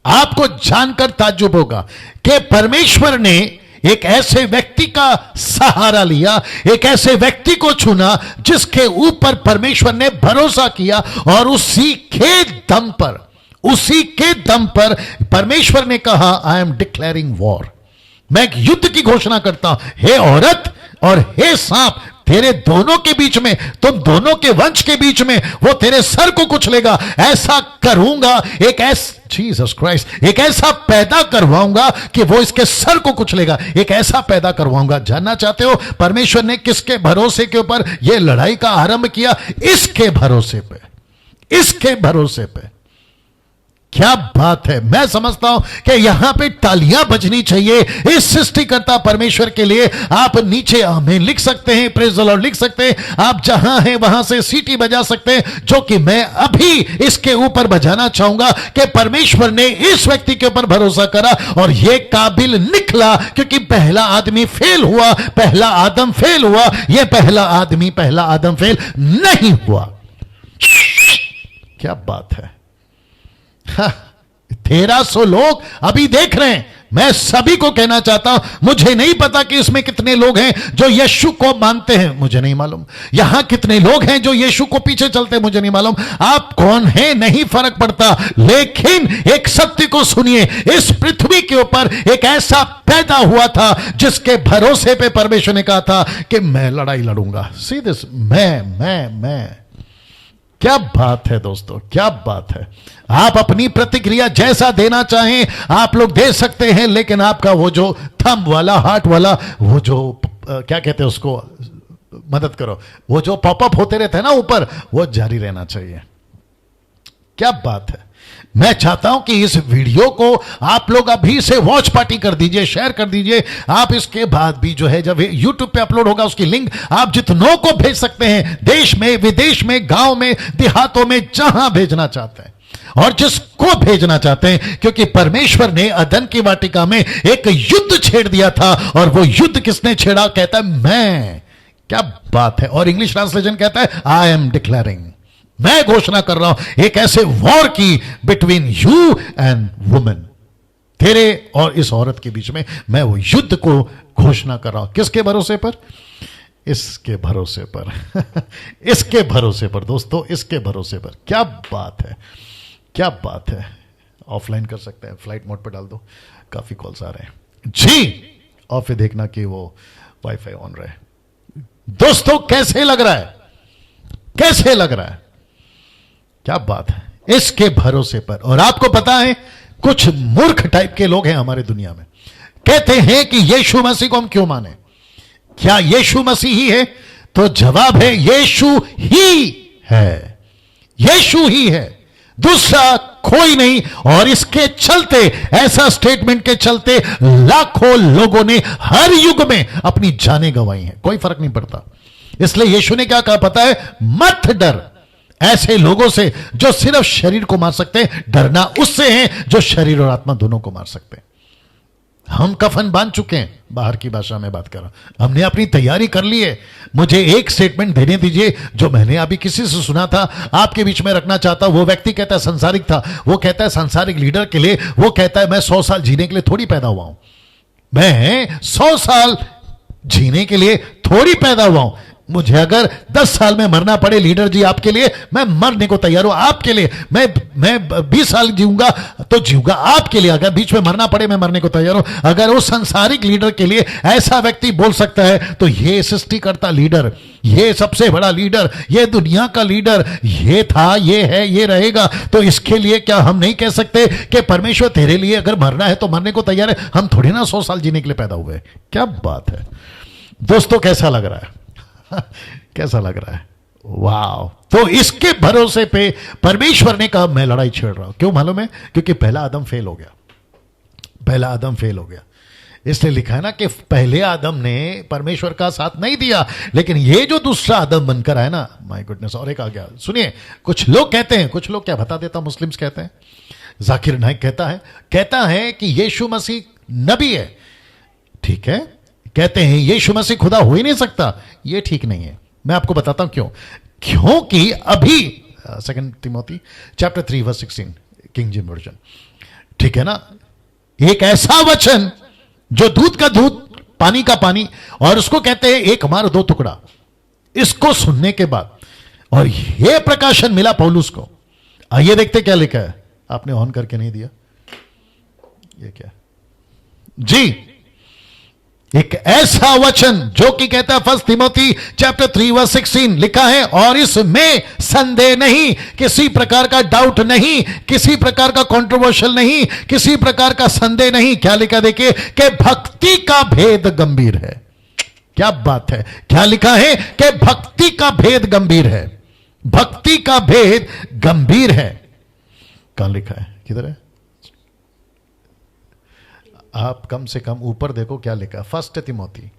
आपको जानकर ताज्जुब होगा कि परमेश्वर ने एक ऐसे व्यक्ति का सहारा लिया, एक ऐसे व्यक्ति को चुना जिसके ऊपर परमेश्वर ने भरोसा किया और उसी के दम पर परमेश्वर ने कहा आई एम डिक्लेयरिंग वॉर, मैं एक युद्ध की घोषणा करता हूं। हे औरत और हे सांप, तेरे दोनों के बीच में, तुम दोनों के वंश के बीच में वो तेरे सर को कुचलेगा। ऐसा करूंगा, एक ऐसा, जीसस क्राइस्ट, एक ऐसा पैदा करवाऊंगा कि वो इसके सर को कुचलेगा, एक ऐसा पैदा करवाऊंगा। जानना चाहते हो परमेश्वर ने किसके भरोसे के ऊपर ये लड़ाई का आरंभ किया? इसके भरोसे पे, इसके भरोसे पे। क्या बात है। मैं समझता हूं कि यहां पे तालियां बजनी चाहिए इस सृष्टिकर्ता परमेश्वर के लिए। आप नीचे आमीन लिख सकते हैं, प्रेज द लॉर्ड लिख सकते हैं, आप जहां हैं वहां से सीटी बजा सकते हैं, जो कि मैं अभी इसके ऊपर बजाना चाहूंगा कि परमेश्वर ने इस व्यक्ति के ऊपर भरोसा करा और यह काबिल निकला, क्योंकि पहला आदमी फेल हुआ, पहला आदम फेल हुआ, यह पहला आदमी, पहला आदम फेल नहीं हुआ। क्या बात है। 1300 लोग अभी देख रहे हैं। मैं सभी को कहना चाहता हूं, मुझे नहीं पता कि इसमें कितने लोग हैं जो यीशु को मानते हैं, मुझे नहीं मालूम। यहां कितने लोग हैं जो यीशु को पीछे चलते हैं, मुझे नहीं मालूम। आप कौन हैं नहीं फर्क पड़ता, लेकिन एक सत्य को सुनिए, इस पृथ्वी के ऊपर एक ऐसा पैदा हुआ था जिसके भरोसे पे परमेश्वर ने कहा था कि मैं लड़ाई लड़ूंगा। सी दिस, मैं। क्या बात है दोस्तों, क्या बात है। आप अपनी प्रतिक्रिया जैसा देना चाहें आप लोग दे सकते हैं, लेकिन आपका वो जो थंब वाला, हार्ट वाला, वो जो क्या कहते हैं उसको, मदद करो, वो जो पॉपअप होते रहते हैं ना ऊपर, वो जारी रहना चाहिए। क्या बात है। मैं चाहता हूं कि इस वीडियो को आप लोग अभी से वॉच पार्टी कर दीजिए, शेयर कर दीजिए। आप इसके बाद भी जो है जब यूट्यूब पे अपलोड होगा उसकी लिंक आप जितनों को भेज सकते हैं, देश में, विदेश में, गांव में, देहातों में, जहां भेजना चाहते हैं और जिसको भेजना चाहते हैं, क्योंकि परमेश्वर ने अदन की वाटिका में एक युद्ध छेड़ दिया था और वो युद्ध किसने छेड़ा? कहता है मैं। क्या बात है। और इंग्लिश ट्रांसलेशन कहता है आई एम डिक्लेयरिंग, मैं घोषणा कर रहा हूं एक ऐसे वॉर की बिटवीन यू एंड वुमेन, तेरे और इस औरत के बीच में मैं वो युद्ध को घोषणा कर रहा हूं। किसके भरोसे पर? इसके भरोसे पर इसके भरोसे पर दोस्तों, इसके भरोसे पर। क्या बात है, क्या बात है। ऑफलाइन कर सकते हैं, फ्लाइट मोड पर डाल दो, काफी कॉल्स आ रहे हैं जी। और फिर देखना कि वो वाईफाई ऑन रहे। दोस्तों कैसे लग रहा है, कैसे लग रहा है? क्या बात है, इसके भरोसे पर। और आपको पता है कुछ मूर्ख टाइप के लोग हैं हमारे दुनिया में, कहते हैं कि यीशु मसीह को हम क्यों माने? क्या यीशु मसीह ही है? तो जवाब है यीशु ही है, यीशु ही है, दूसरा कोई नहीं। और इसके चलते, ऐसा स्टेटमेंट के चलते लाखों लोगों ने हर युग में अपनी जानें गंवाई हैं, कोई फर्क नहीं पड़ता। इसलिए यीशु ने क्या कहा पता है? मत डर ऐसे लोगों से जो सिर्फ शरीर को मार सकते हैं, डरना उससे है जो शरीर और आत्मा दोनों को मार सकते हैं। हम कफन बांध चुके हैं, बाहर की भाषा में बात कर रहा हूं, हमने अपनी तैयारी कर ली है। मुझे एक स्टेटमेंट देने दीजिए जो मैंने अभी किसी से सुना था, आपके बीच में रखना चाहता हूं। वो व्यक्ति कहता है संसारिक था, वो कहता है संसारिक लीडर के लिए, वो कहता है मैं 100 साल जीने के लिए थोड़ी पैदा हुआ हूं, मैं 100 साल जीने के लिए थोड़ी पैदा हुआ हूं। मुझे अगर 10 साल में मरना पड़े लीडर जी आपके लिए, मैं मरने को तैयार हूं आपके लिए। मैं 20 साल जीऊंगा तो जीऊंगा आपके लिए, अगर बीच में मरना पड़े मैं मरने को तैयार हूं। अगर वो संसारिक लीडर के लिए ऐसा व्यक्ति बोल सकता है, तो ये सृष्टिकर्ता लीडर, ये सबसे बड़ा लीडर, ये दुनिया का लीडर, ये था, ये है, ये रहेगा, तो इसके लिए क्या हम नहीं कह सकते कि परमेश्वर तेरे लिए अगर मरना है तो मरने को तैयार है? हम थोड़ी ना 100 साल जीने के लिए पैदा हुए। क्या बात है दोस्तों, कैसा लग रहा है? कैसा लग रहा है? वाह। तो इसके भरोसे पे परमेश्वर ने कहा मैं लड़ाई छेड़ रहा हूं। क्यों मालूम है? क्योंकि पहला आदम फेल हो गया, पहला आदम फेल हो गया। इसलिए लिखा है ना कि पहले आदम ने परमेश्वर का साथ नहीं दिया, लेकिन ये जो दूसरा आदम बनकर आया ना, माय गुडनेस। और एक आ गया, सुनिए, कुछ लोग कहते हैं, कुछ लोग क्या बता देता, मुस्लिम्स कहते हैं, जाकिर नाइक कहता है कि यीशु मसीह नबी है। ठीक है, कहते हैं यीशु मसीह खुदा हो ही नहीं सकता। यह ठीक नहीं है, मैं आपको बताता हूं क्यों। क्योंकि अभी 2 Timothy chapter 3 verse 16 King James version, ठीक है ना, एक ऐसा वचन जो दूध का दूध, पानी का पानी, और उसको कहते हैं एक मार दो टुकड़ा। इसको सुनने के बाद, और यह प्रकाशन मिला पौलुस को। आइए देखते क्या लिखा है। आपने ऑन करके नहीं दिया, ये क्या जी? एक ऐसा वचन जो कि कहता है 1 तिमोथी चैप्टर 3 वर्स 16 लिखा है, और इसमें संदेह नहीं, किसी प्रकार का डाउट नहीं, किसी प्रकार का कंट्रोवर्शियल नहीं, किसी प्रकार का संदेह नहीं। क्या लिखा देखिए, कि भक्ति का भेद गंभीर है। क्या बात है, क्या लिखा है? कि भक्ति का भेद गंभीर है, भक्ति का भेद गंभीर है। कहां लिखा है, किधर है? आप कम से कम ऊपर देखो क्या लिखा है, 1 तिमोथी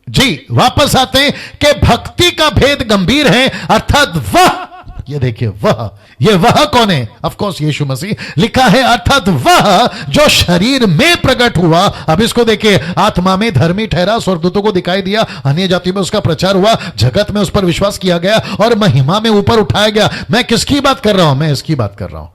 जी। वापस आते हैं कि भक्ति का भेद गंभीर है, अर्थात वह, ये देखिए वह कौन है? ऑफ कोर्स यीशु मसीह। लिखा है अर्थात वह जो शरीर में प्रकट हुआ। अब इसको देखिए, आत्मा में धर्मी ठहरा, स्वर्गदूतों को दिखाई दिया, अन्य जाति में उसका प्रचार हुआ, जगत में उस पर विश्वास किया गया, और महिमा में ऊपर उठाया गया। मैं किसकी बात कर रहा हूं? मैं इसकी बात कर रहा हूं।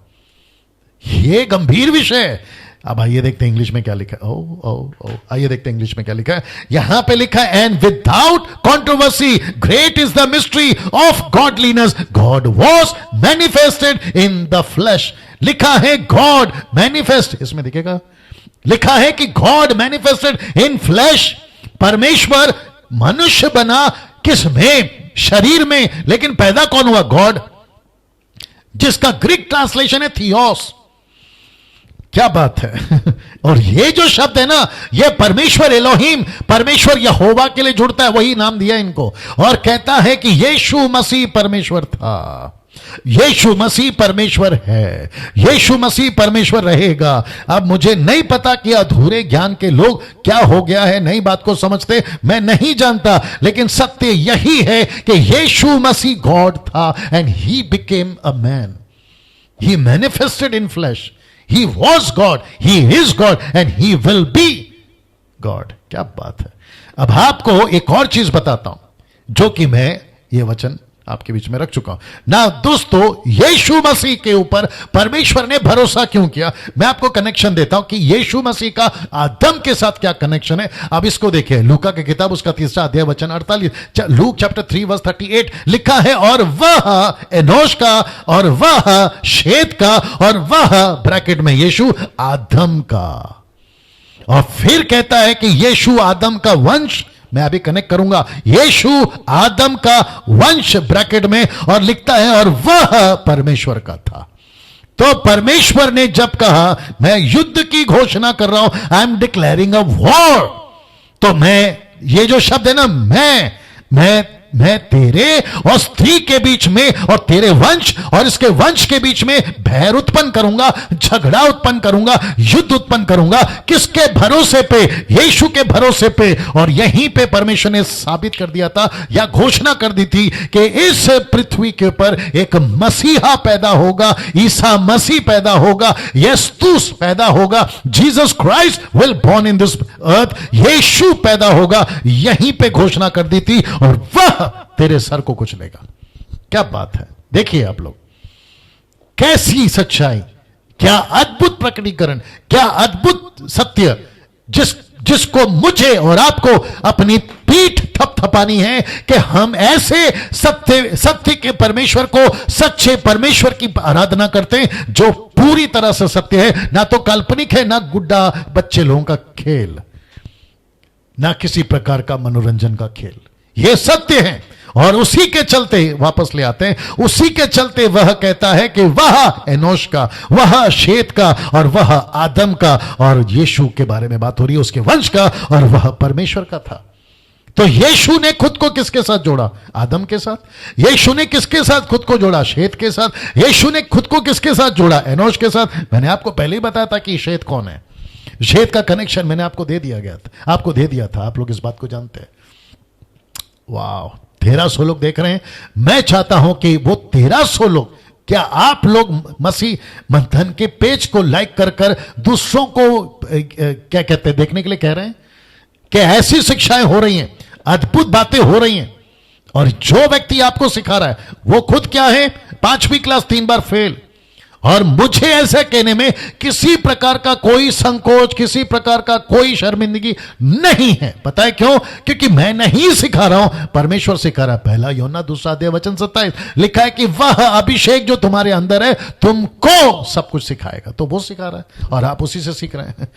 यह गंभीर विषय है। अब आइए देखते हैं इंग्लिश में क्या लिखा है। आइए देखते हैं इंग्लिश में क्या लिखा है। यहां पे लिखा है, and without controversy great is the mystery of godliness, God was manifested in the flash. लिखा है गॉड मैनिफेस्ट, इसमें दिखेगा, लिखा है कि गॉड मैनिफेस्टेड इन फ्लैश। परमेश्वर मनुष्य बना, किस में? शरीर में। लेकिन पैदा कौन हुआ? गॉड, जिसका ग्रीक ट्रांसलेशन है थियोस। क्या बात है। और ये जो शब्द है ना, ये परमेश्वर एलोहिम, परमेश्वर यहोवा के लिए जुड़ता है, वही नाम दिया इनको। और कहता है कि यीशु मसीह परमेश्वर था, यीशु मसीह परमेश्वर है, यीशु मसीह परमेश्वर रहेगा। अब मुझे नहीं पता कि अधूरे ज्ञान के लोग क्या हो गया है, नई बात को समझते, मैं नहीं जानता, लेकिन सत्य यही है कि यीशु मसीह गॉड था, and he became a man, he manifested in flash. He was God, He is God, and He will be God. क्या बात है। अब आपको एक और चीज बताता हूं, जो कि मैं ये वचन आपके बीच में रख चुका हूं ना। दोस्तों, यीशु मसीह के ऊपर परमेश्वर ने भरोसा क्यों किया, मैं आपको कनेक्शन देता हूं कि यीशु मसीह का आदम के साथ क्या कनेक्शन है। अब इसको देखिए, लूका की किताब उसका 3 अध्याय वचन 48, लूक चैप्टर 3 वर्स 38 लिखा है, और वह एनोश का, और वह शेत का, और वह ब्रैकेट में यीशु आदम का। और फिर कहता है कि यीशु आदम का वंश, मैं अभी कनेक्ट करूंगा, यीशु आदम का वंश ब्रैकेट में, और लिखता है और वह परमेश्वर का था। तो परमेश्वर ने जब कहा मैं युद्ध की घोषणा कर रहा हूं, I am declaring a war, तो मैं, ये जो शब्द है ना, मैं तेरे और स्त्री के बीच में और तेरे वंश और इसके वंश के बीच में भैर उत्पन्न करूंगा, झगड़ा उत्पन्न करूंगा, युद्ध उत्पन्न करूंगा। किसके भरोसे पे? यीशु के भरोसे पे। और यहीं पे परमेश्वर ने साबित कर दिया था या घोषणा कर दी थी कि इस पृथ्वी के ऊपर एक मसीहा पैदा होगा, ईसा मसीह पैदा होगा, यस्तुस पैदा होगा, Jesus Christ will born in this earth, यीशु पैदा होगा। यहीं पे घोषणा कर दी थी, और वह तेरे सर को कुचलेगा। क्या बात है, देखिए आप लोग, कैसी सच्चाई, क्या अद्भुत प्रकटीकरण, क्या अद्भुत सत्य, जिसको मुझे और आपको अपनी पीठ थपथपानी है कि हम ऐसे सत्य के परमेश्वर को, सच्चे परमेश्वर की आराधना करते हैं जो पूरी तरह से सत्य है, ना तो काल्पनिक है, ना गुड्डा बच्चे लोगों का खेल, ना किसी प्रकार का मनोरंजन का खेल। यह सत्य है। और उसी के चलते, वापस ले आते हैं, उसी के चलते वह कहता है कि वह एनोश का, वह शेत का, और वह आदम का, और यीशु के बारे में बात हो रही है, उसके वंश का, और वह परमेश्वर का था। तो यीशु ने खुद को किसके साथ जोड़ा? आदम के साथ। यीशु ने किसके साथ खुद को जोड़ा? शेत के साथ। यीशु ने खुद को किसके साथ जोड़ा? एनोश के साथ। मैंने आपको पहले ही बताया था कि शेत कौन है। शेत का कनेक्शन मैंने आपको दे दिया था, आप लोग इस बात को जानते हैं। वाह, 1300 लोग देख रहे हैं। मैं चाहता हूं कि वो 1300 लोग, क्या आप लोग मसीह मंथन के पेज को लाइक कर दूसरों को क्या कहते हैं, देखने के लिए कह रहे हैं कि ऐसी शिक्षाएं हो रही हैं, अद्भुत बातें हो रही हैं, और जो व्यक्ति आपको सिखा रहा है वो खुद क्या है? 5वीं क्लास 3 बार फेल। और मुझे ऐसा कहने में किसी प्रकार का कोई संकोच, किसी प्रकार का कोई शर्मिंदगी नहीं है। पता है क्यों? क्योंकि मैं नहीं सिखा रहा हूं, परमेश्वर सिखा रहा है। 1 यूहन्ना 2 अध्याय वचन 27 लिखा है कि वह अभिषेक जो तुम्हारे अंदर है तुमको सब कुछ सिखाएगा। तो वो सिखा रहा है और आप उसी से सीख रहे हैं।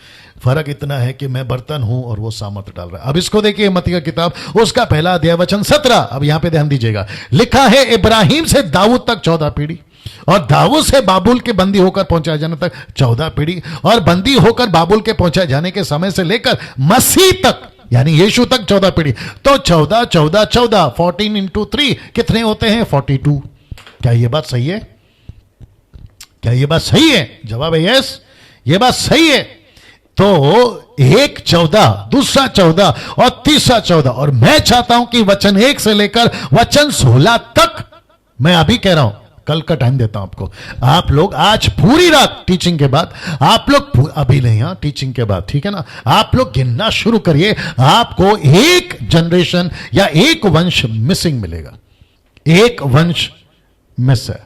फर्क इतना है कि मैं बर्तन हूं और वो सामर्थ डाल रहा है। अब इसको देखिए, मत्ती का किताब उसका 1 अध्याय वचन 17। अब यहां पे ध्यान दीजिएगा, लिखा है इब्राहिम से दाऊद तक 14 पीढ़ी, और दाऊद से बाबुल के बंदी होकर पहुंचाए जाने तक 14 पीढ़ी, और बंदी होकर बाबुल के पहुंचाए जाने के समय से लेकर मसीह तक यानी यीशु तक 14 पीढ़ी। तो 14 14 14 14 इंटू 3 कितने होते हैं? 42। क्या ये बात सही है? क्या ये बात सही है? जवाब है यस, ये बात सही है। तो एक 14, दूसरा 14 और तीसरा 14। और मैं चाहता हूं कि वचन 1 से लेकर वचन 16 तक, मैं अभी कह रहा हूं, कल का टाइम देता हूं आपको, आप लोग आज पूरी रात टीचिंग के बाद, आप लोग अभी नहीं, हाँ टीचिंग के बाद, ठीक है ना, आप लोग गिनना शुरू करिए। आपको एक जनरेशन या एक वंश मिसिंग मिलेगा। एक वंश मिस है,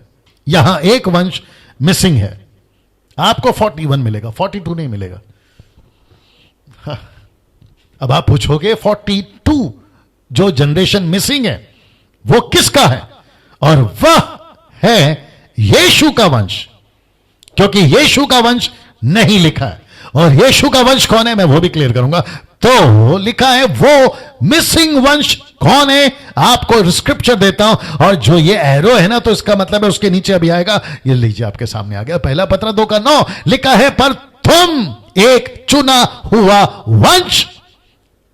यहां एक वंश मिसिंग है। आपको 41 मिलेगा, 42 नहीं मिलेगा। हाँ। अब आप पूछोगे 42 जो जनरेशन मिसिंग है वो किसका है? और वह है यीशु का वंश, क्योंकि यीशु का वंश नहीं लिखा है। और यीशु का वंश कौन है मैं वो भी क्लियर करूंगा। तो लिखा है वो मिसिंग वंश कौन है, आपको स्क्रिप्चर देता हूं। और जो ये एरो है ना, तो इसका मतलब है उसके नीचे अभी आएगा, ये लीजिए आपके सामने आ गया, 1 पत्र 2:9 लिखा है, पर तुम एक चुना हुआ वंश।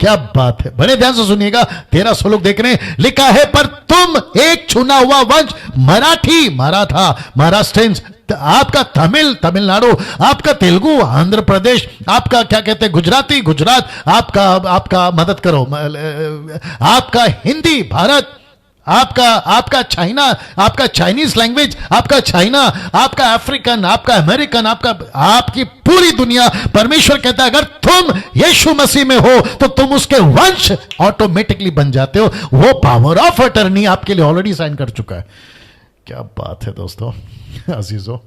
क्या बात है, बड़े ध्यान से सुनिएगा, 1300 लोग देख रहे हैं। लिखा है पर तुम एक चुना हुआ वंश, मराठी, मराठा, महाराष्ट्र, आपका तमिलनाडु, आपका तेलुगु आंध्र प्रदेश, आपका क्या कहते हैं गुजराती गुजरात, आपका मदद करो, आपका हिंदी भारत, आपका चाइना, आपका चाइनीज लैंग्वेज, आपका चाइना, आपका अफ्रीकन, आपका अमेरिकन, आपकी पूरी दुनिया, परमेश्वर कहता है अगर तुम यीशु मसीह में हो तो तुम उसके वंश ऑटोमेटिकली बन जाते हो। वो पावर ऑफ अटर्नी आपके लिए ऑलरेडी साइन कर चुका है। क्या बात है दोस्तों, अजीजों,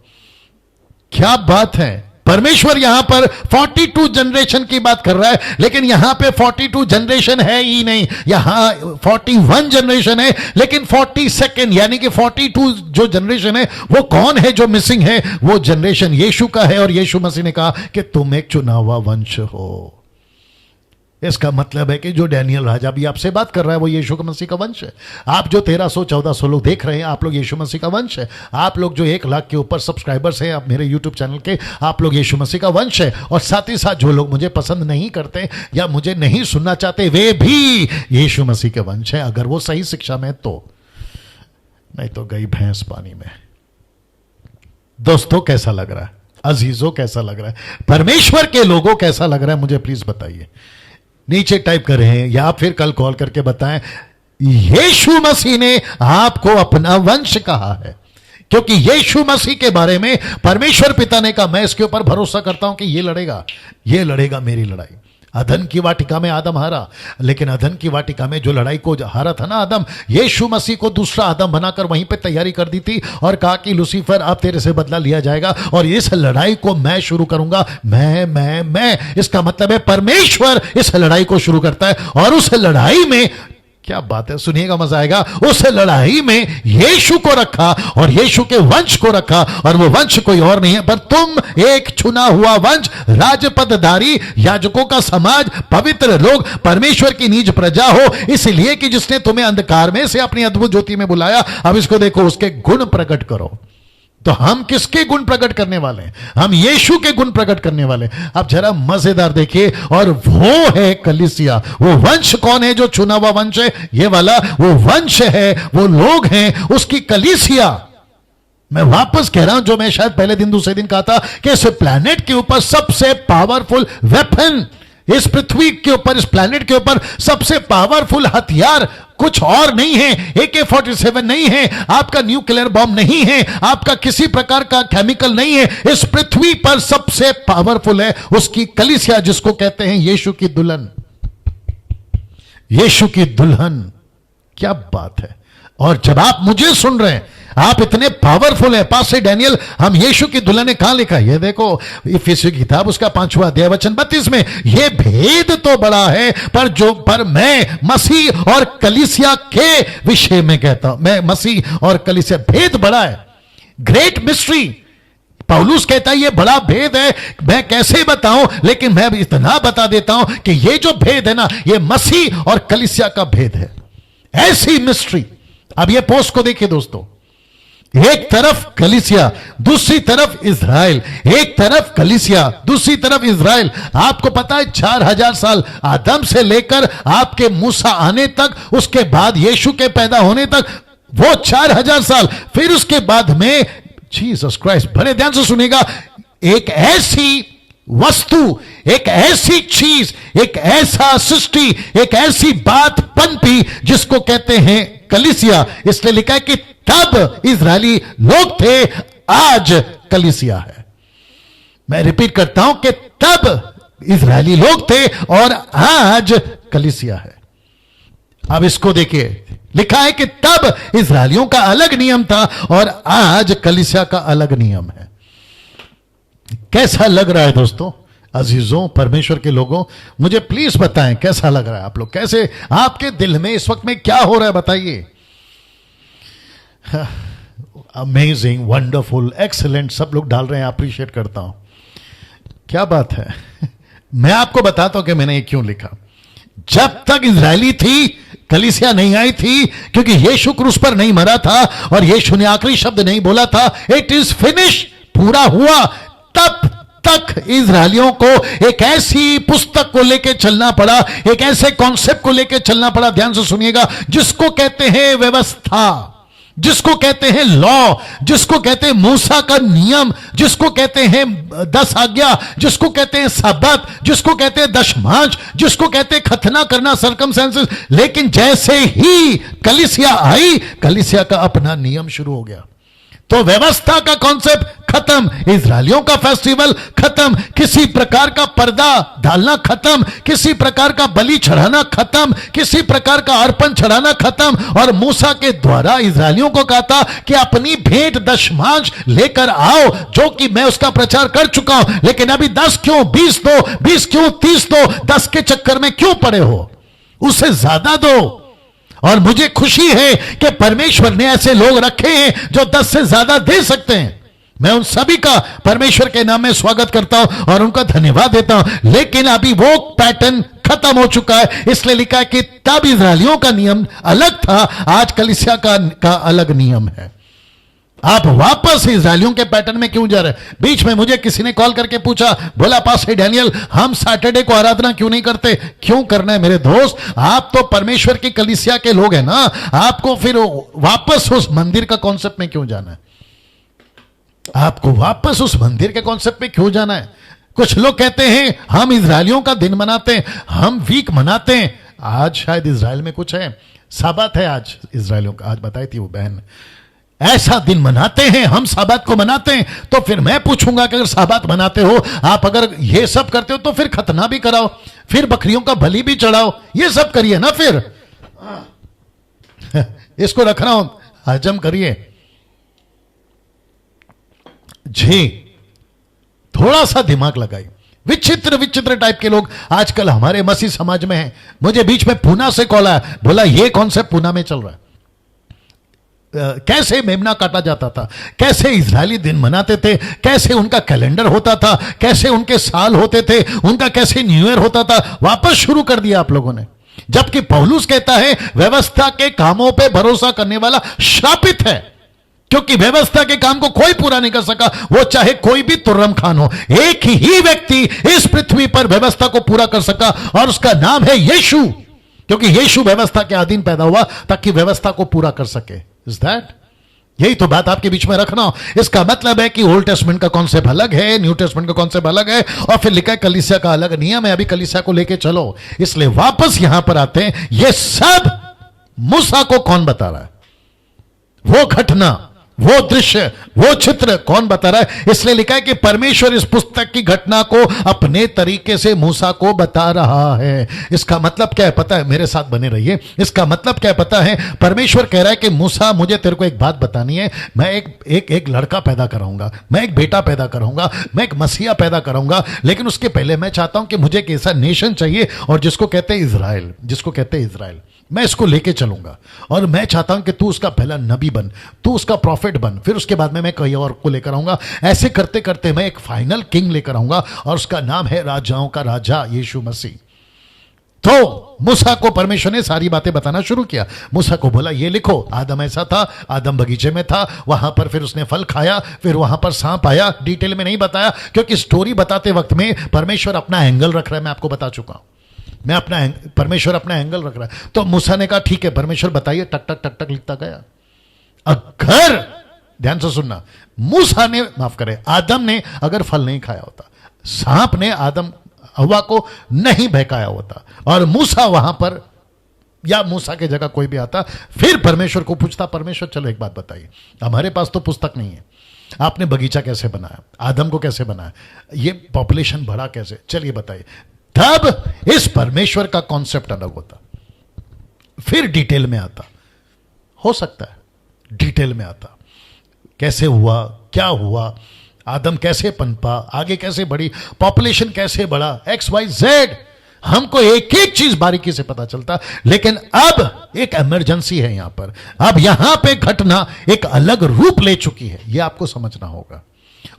क्या बात है। परमेश्वर यहां पर 42 जनरेशन की बात कर रहा है, लेकिन यहां पे 42 जनरेशन है ही नहीं, यहां 41 जनरेशन है, लेकिन 42nd यानी कि 42 जो जनरेशन है वो कौन है जो मिसिंग है? वो जनरेशन यीशु का है। और यीशु मसीह ने कहा कि तुम एक चुना हुआ वंश हो। इसका मतलब है कि जो डैनियल राजा भी आपसे बात कर रहा है वो यीशु मसीह का वंश है। आप जो 1300-1400 लोग देख रहे हैं, आप लोग यीशु मसीह का वंश है। आप लोग जो 1 लाख के ऊपर सब्सक्राइबर्स हैं आप मेरे यूट्यूब चैनल के, आप लोग यीशु मसीह का वंश है। और साथ ही साथ जो लोग मुझे पसंद नहीं करते या मुझे नहीं सुनना चाहते वे भी यीशु मसीह के वंश है, अगर वो सही शिक्षा में तो। नहीं तो गई भैंस पानी में। दोस्तों कैसा लग रहा है? अजीजों कैसा लग रहा है? परमेश्वर के लोगों कैसा लग रहा है? मुझे प्लीज बताइए, नीचे टाइप करें या फिर कल कॉल करके बताएं। यीशु मसीह ने आपको अपना वंश कहा है, क्योंकि यीशु मसीह के बारे में परमेश्वर पिता ने कहा मैं इसके ऊपर भरोसा करता हूं कि ये लड़ेगा मेरी लड़ाई। अधन की वाटिका में आदम हारा, लेकिन अधन की वाटिका में जो लड़ाई को हारा था ना आदम, यीशु मसीह को दूसरा आदम बनाकर वहीं पे तैयारी कर दी थी और कहा कि लूसीफर अब तेरे से बदला लिया जाएगा और इस लड़ाई को मैं शुरू करूंगा। मैं इसका मतलब है परमेश्वर इस लड़ाई को शुरू करता है और उस लड़ाई में क्या बात है, सुनिएगा मजा आएगा। उस लड़ाई में यीशु को रखा और यीशु के वंश को रखा, और वो वंश कोई और नहीं है पर तुम एक चुना हुआ वंश, राजपदधारी, याजकों का समाज, पवित्र लोग, परमेश्वर की नीज प्रजा हो, इसलिए कि जिसने तुम्हें अंधकार में से अपनी अद्भुत ज्योति में बुलाया। अब इसको देखो, उसके गुण प्रकट करो। तो हम किसके गुण प्रकट करने वाले हैं? हम यीशु के गुण प्रकट करने वाले। अब जरा मजेदार देखिए, और वो है कलीसिया। वो वंश कौन है जो चुना हुआ वंश है? ये वाला वो वंश है, वो लोग हैं, उसकी कलीसिया। मैं वापस कह रहा हूं जो मैं शायद पहले दिन दूसरे दिन कहा था कि इस प्लैनेट के ऊपर सबसे पावरफुल वेपन, इस पृथ्वी के ऊपर, इस प्लैनेट के ऊपर सबसे पावरफुल हथियार कुछ और नहीं है। AK-47 नहीं है, आपका न्यूक्लियर बॉम्ब नहीं है, आपका किसी प्रकार का केमिकल नहीं है। इस पृथ्वी पर सबसे पावरफुल है उसकी कलीसिया, जिसको कहते हैं यीशु की दुल्हन। यीशु की दुल्हन, क्या बात है। और जब आप मुझे सुन रहे हैं, आप इतने पावरफुल हैं। पास्टर डैनियल, हम यीशु की दुल्हन ने कहां लिखा? ये देखो, इफिसियों की किताब उसका 5वां अध्याय वचन 32 में। ये भेद तो बड़ा है, पर मैं मसीह और कलीसिया के विषय में कहता हूं। मैं मसीह और कलीसिया, भेद बड़ा है, ग्रेट मिस्ट्री। पौलुस कहता है ये बड़ा भेद है, मैं कैसे बताऊं, लेकिन मैं इतना बता देता हूं कि ये जो भेद है ना, ये मसीह और कलीसिया का भेद है, ऐसी मिस्ट्री। अब ये पोस्ट को देखिए दोस्तों, एक तरफ कलीसिया, दूसरी तरफ इज़राइल। एक तरफ कलीसिया, दूसरी तरफ इज़राइल। आपको पता है 4000 साल आदम से लेकर आपके मूसा आने तक, उसके बाद यीशु के पैदा होने तक, वो 4000 साल, फिर उसके बाद में जीसस क्राइस्ट। बड़े ध्यान से सुनेगा, एक ऐसी वस्तु, एक ऐसी चीज, एक ऐसा सृष्टि, एक ऐसी बात पनपी जिसको कहते हैं कलीसिया। इसलिए लिखा है कि तब इजरायली लोग थे, आज कलीसिया है। मैं रिपीट करता हूं कि तब इजरायली लोग थे और आज कलीसिया है। अब इसको देखिए, लिखा है कि तब इजरायलियों का अलग नियम था और आज कलीसिया का अलग नियम है। कैसा लग रहा है दोस्तों, अजीजों, परमेश्वर के लोगों? मुझे प्लीज बताएं कैसा लग रहा है आप लोग, कैसे आपके दिल में इस वक्त में क्या हो रहा है, बताइए। अमेजिंग, वंडरफुल, एक्सीलेंट सब लोग डाल रहे हैं, अप्रिशिएट करता हूं, क्या बात है। मैं आपको बताता हूं कि मैंने ये क्यों लिखा। जब तक इजरायली थी, कलीसिया नहीं आई थी, क्योंकि यीशु क्रूस पर नहीं मरा था और यीशु ने आखिरी शब्द नहीं बोला था, इट इज फिनिश, पूरा हुआ। तब तक इजरायलियों को एक ऐसी पुस्तक को लेकर चलना पड़ा, एक ऐसे कॉन्सेप्ट को लेकर चलना पड़ा, ध्यान से सुनिएगा, जिसको कहते हैं व्यवस्था। जिसको कहते हैं लॉ, जिसको कहते हैं मूसा का नियम, जिसको कहते हैं 10 आज्ञा, जिसको कहते हैं सबत, जिसको कहते हैं दशमांश, जिसको कहते हैं खतना करना, सर्कमस्टेंसेस। लेकिन जैसे ही कलीसिया आई, कलीसिया का अपना नियम शुरू हो गया। तो व्यवस्था का कॉन्सेप्ट खत्म, इजरायलियों का फेस्टिवल खत्म, किसी प्रकार का पर्दा डालना खत्म, किसी प्रकार का बलि चढ़ाना खत्म, किसी प्रकार का अर्पण चढ़ाना खत्म। और मूसा के द्वारा इजरायलियों को कहा था कि अपनी भेंट दशमांश लेकर आओ, जो कि मैं उसका प्रचार कर चुका हूं। लेकिन अभी 10 क्यों, 20 दो, 20 क्यों, 30 दो, 10 के चक्कर में क्यों पड़े हो, उससे ज्यादा दो। और मुझे खुशी है कि परमेश्वर ने ऐसे लोग रखे हैं जो 10 से ज्यादा दे सकते हैं। मैं उन सभी का परमेश्वर के नाम में स्वागत करता हूं और उनका धन्यवाद देता हूं। लेकिन अभी वो पैटर्न खत्म हो चुका है, इसलिए लिखा है कि तब इजरायलियों का नियम अलग था, आज कलीसिया का अलग नियम है। आप वापस इजरायलियों के पैटर्न में क्यों जा रहे हैं? बीच में मुझे किसी ने कॉल करके पूछा, बोला पास्टर डैनियल, हम सैटरडे को आराधना क्यों नहीं करते? क्यों करना है मेरे दोस्त? आप तो परमेश्वर की कलीसिया के लोग हैं ना, आपको फिर वापस उस मंदिर का कॉन्सेप्ट में क्यों जाना है? आपको वापस उस मंदिर के कॉन्सेप्ट में क्यों जाना है? कुछ लोग कहते हैं हम इजरायलियों का दिन मनाते हैं, हम वीक मनाते हैं। आज शायद इजराइल में कुछ है, साबत है आज इजरायलियों का, आज बताई थी वो बहन, ऐसा दिन मनाते हैं, हम साबात को मनाते हैं। तो फिर मैं पूछूंगा कि अगर साबात मनाते हो, आप अगर ये सब करते हो, तो फिर खतना भी कराओ, फिर बकरियों का बलि भी चढ़ाओ, ये सब करिए ना। फिर इसको रखना हो, हजम करिए जी, थोड़ा सा दिमाग लगाइए। विचित्र विचित्र टाइप के लोग आजकल हमारे मसीह समाज में हैं। मुझे बीच में पूना से कॉल आया, बोला ये कौन से पूना में चल रहा है, कैसे मेमना काटा जाता था, कैसे इजरायली दिन मनाते थे, कैसे उनका कैलेंडर होता था, कैसे उनके साल होते थे, उनका कैसे न्यू ईयर होता था, वापस शुरू कर दिया आप लोगों ने। जबकि पौलुस कहता है व्यवस्था के कामों पे भरोसा करने वाला श्रापित है, क्योंकि व्यवस्था के काम को कोई पूरा नहीं कर सका, वो चाहे कोई भी तुर्रम खान हो। एक ही व्यक्ति इस पृथ्वी पर व्यवस्था को पूरा कर सका और उसका नाम है यीशु, क्योंकि यीशु व्यवस्था के अधीन पैदा हुआ ताकि व्यवस्था को पूरा कर सके। Is that? यही तो बात आपके बीच में रखना हो। इसका मतलब है कि ओल्ड टेस्टमेंट का कॉन्सेप्ट अलग है, न्यू टेस्टमेंट का कॉन्सेप्ट अलग है, और फिर लिखा है कलीसिया का अलग नियम है। अभी कलीसिया को लेके चलो। इसलिए वापस यहां पर आते हैं, ये सब मूसा को कौन बता रहा है? वो घटना, वो दृश्य, वो चित्र कौन बता रहा है? इसलिए लिखा है कि परमेश्वर इस पुस्तक की घटना को अपने तरीके से मूसा को बता रहा है। इसका मतलब क्या है पता है? मेरे साथ बने रहिए। इसका मतलब क्या है पता है? परमेश्वर कह रहा है कि मूसा, मुझे तेरे को एक बात बतानी है। मैं एक लड़का पैदा कराऊंगा, मैं एक बेटा पैदा कराऊंगा, मैं एक मसीहा पैदा कराऊंगा, लेकिन उसके पहले मैं चाहता हूं कि मुझे एक ऐसा नेशन चाहिए, और जिसको कहते हैं इजराइल, जिसको कहते हैं इजराइल, मैं इसको लेके चलूंगा। और मैं चाहता हूं कि तू उसका पहला नबी बन, तू उसका प्रॉफिट बन, फिर उसके बाद में मैं कई और को लेकर आऊंगा। ऐसे करते करते मैं एक फाइनल किंग लेकर आऊंगा, और उसका नाम है राजाओं का राजा यीशु मसीह। तो मूसा को परमेश्वर ने सारी बातें बताना शुरू किया। मूसा को बोला ये लिखो, आदम ऐसा था, आदम बगीचे में था, वहां पर फिर उसने फल खाया, फिर वहां पर सांप आया। डिटेल में नहीं बताया, क्योंकि स्टोरी बताते वक्त में परमेश्वर अपना एंगल रख रहा है। मैं आपको बता चुका हूं, परमेश्वर अपना एंगल रख रहा है। तो मूसा ने कहा ठीक है परमेश्वर बताइए, टक टक टक टक लिखता गया। अगर, ध्यान से सुनना, मूसा ने, माफ करें, आदम ने अगर फल नहीं खाया होता, सांप ने आदम हवा को नहीं बहकाया होता, और मूसा वहां पर, या मूसा की जगह कोई भी आता, फिर परमेश्वर को पूछता, परमेश्वर चलो एक बात बताइए, हमारे पास तो पुस्तक नहीं है, आपने बगीचा कैसे बनाया, आदम को कैसे बनाया, ये पॉपुलेशन बढ़ा कैसे, चलिए बताइए। तब इस परमेश्वर का कॉन्सेप्ट अलग होता, फिर डिटेल में आता। हो सकता है डिटेल में आता, कैसे हुआ, क्या हुआ, आदम कैसे पनपा, आगे कैसे बढ़ी, पॉपुलेशन कैसे बढ़ा, XYZ, हमको एक एक चीज बारीकी से पता चलता। लेकिन अब एक इमरजेंसी है यहां पर, अब यहां पे घटना एक अलग रूप ले चुकी है, यह आपको समझना होगा।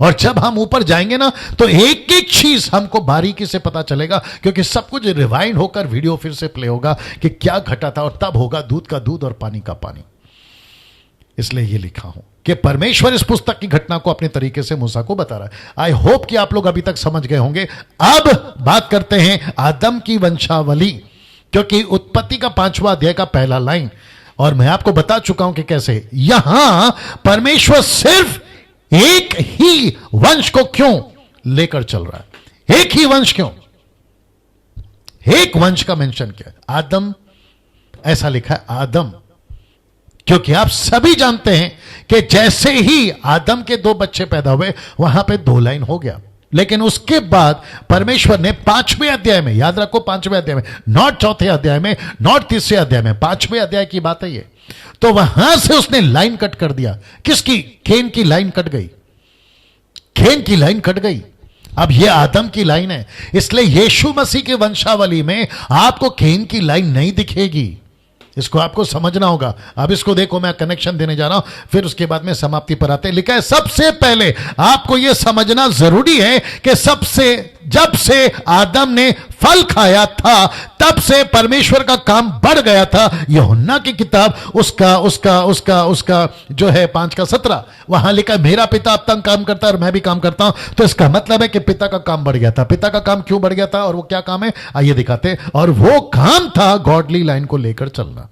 और जब हम ऊपर जाएंगे ना, तो एक एक चीज हमको बारीकी से पता चलेगा, क्योंकि सब कुछ रिवाइंड होकर वीडियो फिर से प्ले होगा कि क्या घटा था, और तब होगा दूध का दूध और पानी का पानी। इसलिए ये लिखा हूं कि परमेश्वर इस पुस्तक की घटना को अपने तरीके से मूसा को बता रहा है। आई होप कि आप लोग अभी तक समझ गए होंगे। अब बात करते हैं आदम की वंशावली, क्योंकि उत्पत्ति का 5वां अध्याय का पहला लाइन, और मैं आपको बता चुका हूं कि कैसे यहां परमेश्वर सिर्फ एक ही वंश को क्यों लेकर चल रहा है। एक ही वंश क्यों, एक वंश का मेंशन किया। आदम, ऐसा लिखा है आदम, क्योंकि आप सभी जानते हैं कि जैसे ही आदम के 2 बच्चे पैदा हुए वहां पे 2 लाइन हो गया। लेकिन उसके बाद परमेश्वर ने 5वें अध्याय में, याद रखो 5वें अध्याय में, नॉट 4थे अध्याय में, नॉट 3रे अध्याय में, 5वें अध्याय की बात है ये। तो वहां से उसने लाइन कट कर दिया। किसकी? केन की लाइन कट गई। केन की लाइन कट गई। अब ये आदम की लाइन है, इसलिए यीशु मसीह के वंशावली में आपको केन की लाइन नहीं दिखेगी। इसको आपको समझना होगा। अब इसको देखो, मैं कनेक्शन देने जा रहा हूं, फिर उसके बाद में समाप्ति पर आते हैं। लिखा है सबसे पहले आपको यह समझना जरूरी है कि जब से आदम ने फल खाया था तब से परमेश्वर का काम बढ़ गया था। यूहन्ना की किताब उसका जो है 5:17, वहां लिखा है मेरा पिता अब तक काम करता है और मैं भी काम करता हूं। तो इसका मतलब है कि पिता का काम बढ़ गया था। पिता का काम क्यों बढ़ गया था और वो क्या काम है, आइए दिखाते। और वो काम था गॉडली लाइन को लेकर चलना,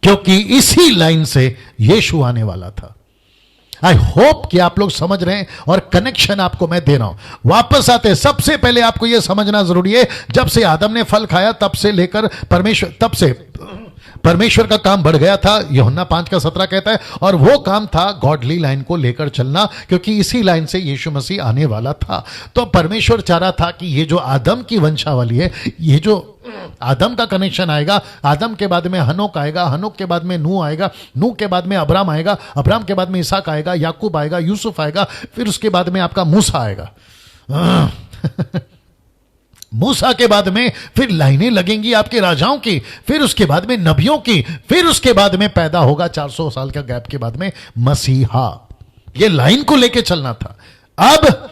क्योंकि इसी लाइन से यीशु आने वाला था। आई होप कि आप लोग समझ रहे हैं और कनेक्शन आपको मैं दे रहा हूं। वापस आते, सबसे पहले आपको यह समझना जरूरी है, जब से आदम ने फल खाया तब से लेकर परमेश्वर का काम बढ़ गया था। यूहन्ना 5:17 कहता है, और वो काम था गॉडली लाइन को लेकर चलना, क्योंकि इसी लाइन से यीशु मसीह आने वाला था। तो परमेश्वर चाह रहा था कि ये जो आदम की वंशावली है, ये जो आदम का कनेक्शन आएगा, आदम के बाद में हनोक आएगा, हनोक के बाद में नूह आएगा, नूह के बाद में अब्राम आएगा, अब्राम के बाद में इसहाक आएगा, याकूब आएगा, यूसुफ आएगा, फिर उसके बाद में आपका मूसा आएगा। मूसा के बाद में फिर लाइनें लगेंगी आपके राजाओं की, फिर उसके बाद में नबियों की, फिर उसके बाद में पैदा होगा 400 साल का गैप के बाद में मसीहा। ये लाइन को लेके चलना था। अब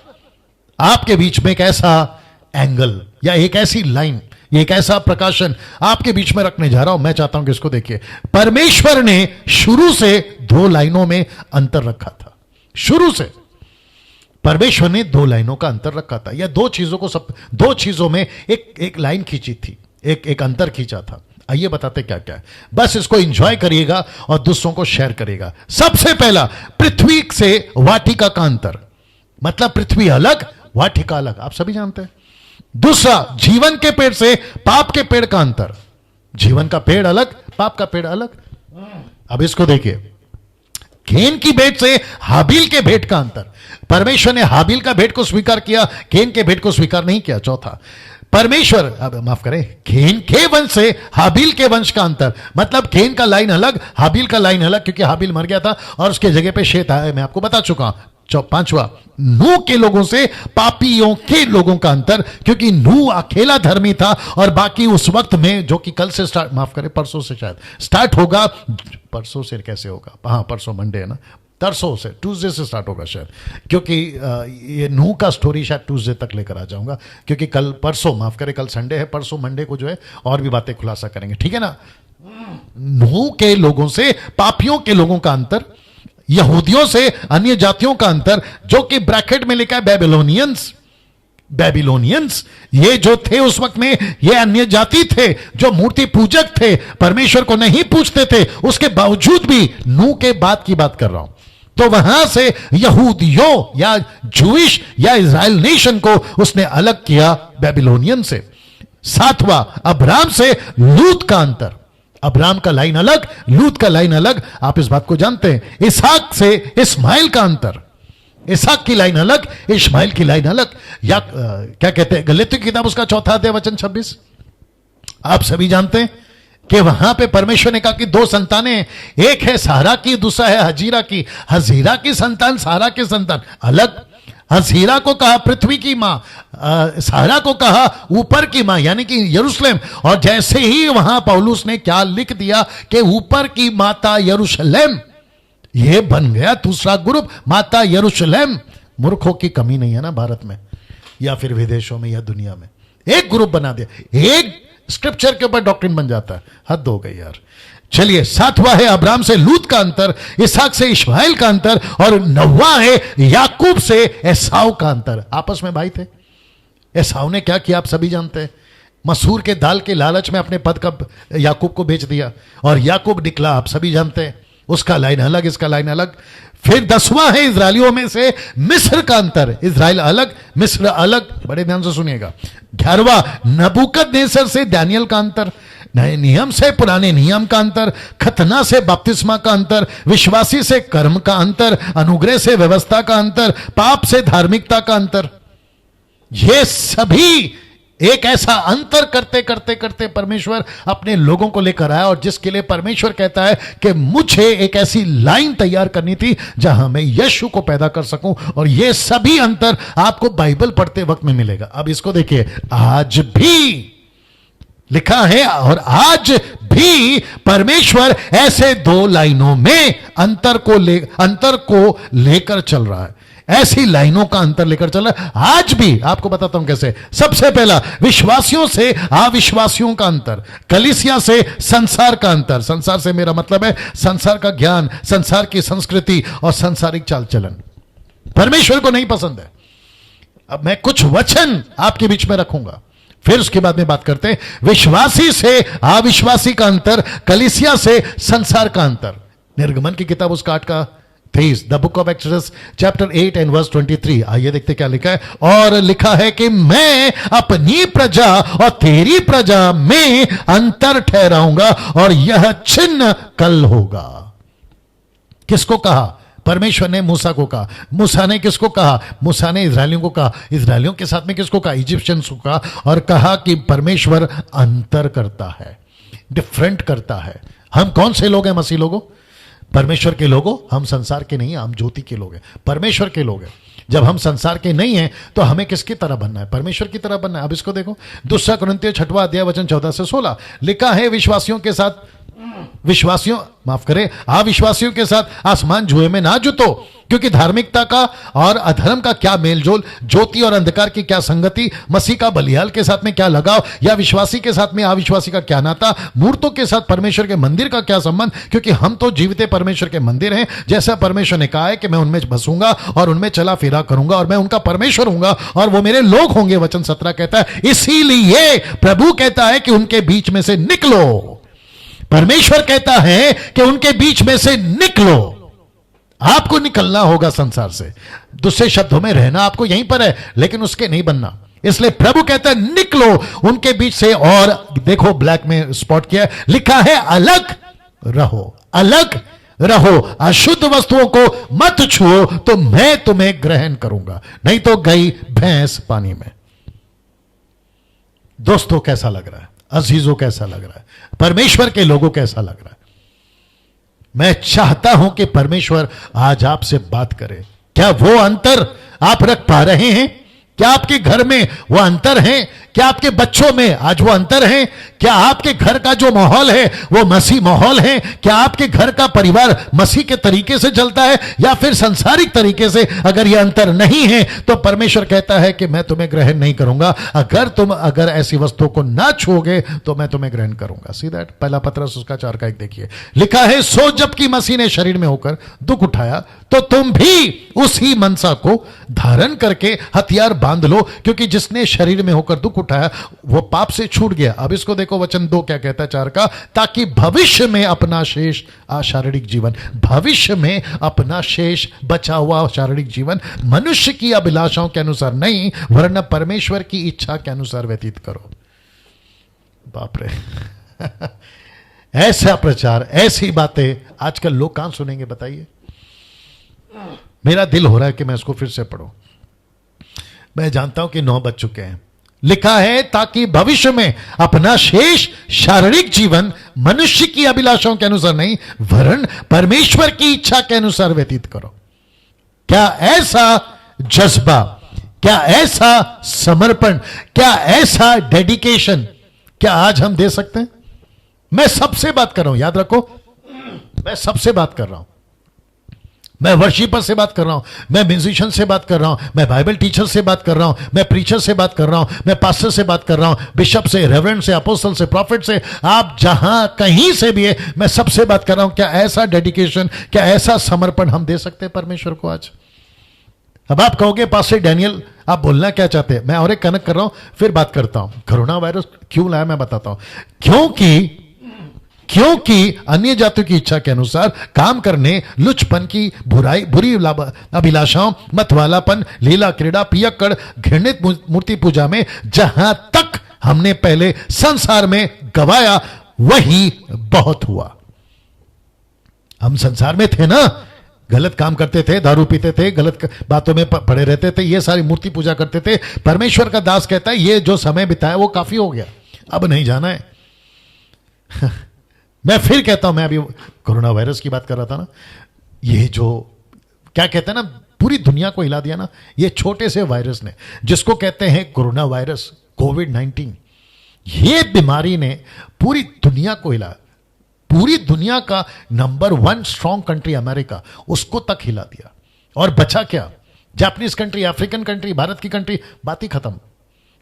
आपके बीच में एक ऐसा एंगल या एक ऐसी लाइन, एक ऐसा प्रकाशन आपके बीच में रखने जा रहा हूं। मैं चाहता हूं कि इसको देखिए। परमेश्वर ने शुरू से 2 लाइनों में अंतर रखा था। शुरू से परमेश्वर ने 2 लाइनों का अंतर रखा था, या 2 चीजों में एक लाइन खींची थी, एक अंतर खींचा था। आइए बताते क्या क्या है। बस इसको एंजॉय करिएगा और दूसरों को शेयर करिएगा। सबसे पहला, पृथ्वी से वाटिका का अंतर, मतलब पृथ्वी अलग, वाटिका अलग, आप सभी जानते हैं। दूसरा, जीवन के पेड़ से पाप के पेड़ का अंतर। जीवन का पेड़ अलग, पाप का पेड़ अलग। अब इसको देखिए, केन की भेंट से हाबिल के भेंट का अंतर। परमेश्वर ने हाबिल का भेंट को स्वीकार किया, केन के भेंट को स्वीकार नहीं किया। चौथा, परमेश्वर, अब माफ करें, केन के वंश से हाबिल के वंश का अंतर, मतलब केन का लाइन अलग, हाबिल का लाइन अलग, क्योंकि हाबिल मर गया था और उसके जगह पे शेत आया। मैं आपको बता चुका हूं। 5वां, नूह के लोगों से पापियों के लोगों का अंतर, क्योंकि नूह अकेला धर्मी था और बाकी उस वक्त में, जो कि कल से स्टार्ट, माफ करें परसों से शायद स्टार्ट होगा, परसों से कैसे होगा, हाँ परसों मंडे है ना, तरसों से, ट्यूसडे से स्टार्ट होगा शायद, क्योंकि ये नूह का स्टोरी शायद ट्यूसडे तक लेकर आ जाऊंगा, क्योंकि कल परसों, माफ करें कल संडे है, परसों मंडे को जो है और भी बातें खुलासा करेंगे, ठीक है ना। नूह के लोगों से पापियों के लोगों का अंतर, यहूदियों से अन्य जातियों का अंतर, जो कि ब्रैकेट में लिखा है बेबीलोनियंस, ये जो थे उस वक्त में, ये अन्य जाति थे जो मूर्ति पूजक थे, परमेश्वर को नहीं पूजते थे, उसके बावजूद भी नूह के बाद की बात कर रहा हूं। तो वहां से यहूदियों या जूइश या इजराइल नेशन को उसने अलग किया बेबीलोनियन से। 7वां, अब्राम से लूत का अंतर। अब्राम का लाइन अलग, लूत का लाइन अलग, आप इस बात को जानते हैं। इसहाक से इस्माइल का अंतर, इसहाक की लाइन अलग, इस्माइल की लाइन अलग। या क्या कहते हैं, गलातियों की किताब उसका 4 अध्याय वचन 26, आप सभी जानते हैं कि वहां पे परमेश्वर ने कहा कि 2 संतानें, एक है सारा की, दूसरा है हजीरा की। हजीरा की संतान, सारा की संतान अलग। हजीरा को कहा पृथ्वी की मां, सारा को कहा ऊपर की मां, यानी कि यरूशलेम। और जैसे ही वहां पौलुस ने क्या लिख दिया कि ऊपर की माता यरूशलेम, यह बन गया दूसरा ग्रुप, माता यरूशलेम। मूर्खों की कमी नहीं है ना भारत में या फिर विदेशों में या दुनिया में। एक ग्रुप बना दिया, एक स्क्रिप्चर के ऊपर डॉक्ट्रिन बन जाता है, हद हो गई यार। चलिए, 7वां है अब्राम से लूत का अंतर, इसहाक से इश्माइल का अंतर, और 9वां है याकूब से एसाव का अंतर। आपस में भाई थे। एसाव ने क्या किया आप सभी जानते हैं। मसूर के दाल के लालच में अपने पद का याकूब को बेच दिया, और याकूब निकला, आप सभी जानते हैं, उसका लाइन अलग, इसका लाइन अलग। फिर 10वां है इजरायलियों में से मिस्र का अंतर, इजराइल अलग मिस्र अलग, बड़े ध्यान से सुनिएगा। 11वां नबूकदनेस्सर से दानियल का अंतर, नए नियम से पुराने नियम का अंतर, खतना से बपतिस्मा का अंतर, विश्वासी से कर्म का अंतर, अनुग्रह से व्यवस्था का अंतर, पाप से धार्मिकता का अंतर। ये सभी एक ऐसा अंतर करते करते करते परमेश्वर अपने लोगों को लेकर आया, और जिसके लिए परमेश्वर कहता है कि मुझे एक ऐसी लाइन तैयार करनी थी जहां मैं यीशु को पैदा कर सकूं, और ये सभी अंतर आपको बाइबल पढ़ते वक्त में मिलेगा। अब इसको देखिए, आज भी लिखा है, और आज भी परमेश्वर ऐसे 2 लाइनों में अंतर को लेकर चल रहा है, ऐसी लाइनों का अंतर लेकर चल रहा है आज भी। आपको बताता हूं कैसे। सबसे पहला, विश्वासियों से अविश्वासियों का अंतर, कलीसिया से संसार का अंतर। संसार से मेरा मतलब है संसार का ज्ञान, संसार की संस्कृति और सांसारिक चाल चलन, परमेश्वर को नहीं पसंद है। अब मैं कुछ वचन आपके बीच में रखूंगा, फिर उसके बाद में बात करते हैं विश्वासी से अविश्वासी का अंतर, कलीसिया से संसार का अंतर। निर्गमन की किताब उसका 8 का 23, the book of Exodus chapter 8 and verse 23। आइए देखते क्या लिखा है। और लिखा है कि मैं अपनी प्रजा और तेरी प्रजा में अंतर ठहराऊंगा, और यह चिन्ह कल होगा। किसको कहा? परमेश्वर ने मूसा को कहा। मूसा ने किसको कहा? मूसा ने इजरायलियों को कहा। इजरायलियों के साथ में किसको कहा? इजिप्शियंस को कहा, और कहा कि परमेश्वर अंतर करता है, डिफरेंट करता है। हम कौन से लोग हैं मसीह लोगों? परमेश्वर के लोगों। हम संसार के नहीं हैं, हम ज्योति के लोग हैं, परमेश्वर के लोग हैं। जब हम संसार के नहीं हैं तो हमें किसकी तरह बनना है? परमेश्वर की तरह बनना है। अब इसको देखो, 2 कुरिन्थियों 6वां अध्याय वचन 14 से 16 लिखा है, अविश्वासियों के साथ आसमान जुए में ना जुतो, क्योंकि धार्मिकता का और अधर्म का क्या मेलजोल, ज्योति और अंधकार की क्या संगति, मसीह का बलियाल के साथ में क्या लगाव, या विश्वासी के साथ में अविश्वासी का क्या नाता, मूर्तों के साथ परमेश्वर के मंदिर का क्या संबंध, क्योंकि हम तो जीवित परमेश्वर के मंदिर हैं। जैसा परमेश्वर ने कहा है कि मैं उनमें बसूंगा और उनमें चला फिरा करूंगा, और मैं उनका परमेश्वर हूंगा और वो मेरे लोग होंगे। वचन 17 कहता है, इसीलिए प्रभु कहता है कि उनके बीच में से निकलो। परमेश्वर कहता है कि उनके बीच में से निकलो। आपको निकलना होगा संसार से, दूसरे शब्दों में रहना आपको यहीं पर है, लेकिन उसके नहीं बनना। इसलिए प्रभु कहता है निकलो उनके बीच से, और देखो ब्लैक में स्पॉट किया, लिखा है अलग रहो, अलग रहो, अशुद्ध वस्तुओं को मत छुओ, तो मैं तुम्हें ग्रहण करूंगा, नहीं तो गई भैंस पानी में। दोस्तों कैसा लग रहा है? अजीजों कैसा लग रहा है? परमेश्वर के लोगों कैसा लग रहा है? मैं चाहता हूं कि परमेश्वर आज आपसे बात करे। क्या वो अंतर आप रख पा रहे हैं? क्या आपके घर में वो अंतर है? क्या आपके बच्चों में आज वो अंतर है? क्या आपके घर का जो माहौल है वो मसीह माहौल है? क्या आपके घर का परिवार मसीह के तरीके से चलता है या फिर सांसारिक तरीके से? अगर ये अंतर नहीं है तो परमेश्वर कहता है कि मैं तुम्हें ग्रहण नहीं करूंगा। अगर ऐसी वस्तुओं को ना छूओगे तो मैं तुम्हें ग्रहण करूंगा। सी दैट, पहला पत्रस उसका 4 का 1 देखिए, लिखा है, सो जबकि मसीह ने शरीर में होकर दुख उठाया, तो तुम भी उसी मनसा को धारण करके हथियार बांध लो, क्योंकि जिसने शरीर में होकर दुख उठाया वो पाप से छूट गया। अब इसको देखो, वचन 2 क्या कहता है 4 का, ताकि भविष्य में अपना शेष शारीरिक जीवन, भविष्य में अपना शेष बचा हुआ शारीरिक जीवन मनुष्य की अभिलाषाओं के अनुसार नहीं, वरन परमेश्वर की इच्छा के अनुसार व्यतीत करो। बाप रे ऐसा प्रचार, ऐसी बातें आजकल लोग कहां सुनेंगे बताइए? मेरा दिल हो रहा है कि मैं इसको फिर से पढ़ूं। मैं जानता हूं कि 9 बज चुके हैं। लिखा है, ताकि भविष्य में अपना शेष शारीरिक जीवन मनुष्य की अभिलाषाओं के अनुसार नहीं, वरन परमेश्वर की इच्छा के अनुसार व्यतीत करो। क्या ऐसा जज्बा, क्या ऐसा समर्पण, क्या ऐसा डेडिकेशन क्या आज हम दे सकते हैं? मैं सबसे बात कर रहा हूं, याद रखो, मैं सबसे बात कर रहा हूं। मैं वर्शिपर से बात कर रहा हूं, मैं म्यूजिशियन से बात कर रहा हूं, मैं बाइबल टीचर से बात कर रहा हूं, मैं प्रीचर से बात कर रहा हूं, मैं पास्टर से बात कर रहा हूं, बिशप से, रेवरेंड से, अपोस्टल से, प्रॉफिट से, आप जहां कहीं से भी है, मैं सबसे बात कर रहा हूं। क्या ऐसा डेडिकेशन, क्या ऐसा समर्पण हम दे सकते हैं परमेश्वर को आज? अब आप कहोगे पास्टर डैनियल आप बोलना क्या चाहते हैं? मैं और एक कनेक्ट कर रहा हूं, फिर बात करता हूं। कोरोना वायरस क्यों लाया मैं बताता हूं। क्योंकि अन्य जातियों की इच्छा के अनुसार काम करने, लुचपन की बुरी अभिलाषाओं, मतवालापन, लीला क्रीड़ा, पियक्कड़, घृणित मूर्ति पूजा में जहां तक हमने पहले संसार में गवाया वही बहुत हुआ। हम संसार में थे ना, गलत काम करते थे, दारू पीते थे, गलत बातों में पड़े रहते थे, ये सारी मूर्ति पूजा करते थे। परमेश्वर का दास कहता है ये जो समय बिताया वो काफी हो गया, अब नहीं जाना है। मैं फिर कहता हूं, मैं अभी कोरोना वायरस की बात कर रहा था ना, ये जो क्या कहते हैं ना, पूरी दुनिया को हिला दिया ना, ये छोटे से वायरस ने, जिसको कहते हैं कोरोना वायरस, कोविड-19, ये बीमारी ने पूरी दुनिया को हिला। पूरी दुनिया का नंबर 1 स्ट्रॉन्ग कंट्री अमेरिका, उसको तक हिला दिया। और बचा क्या? Japanese country, African country, Bharat की कंट्री, बात ही खत्म।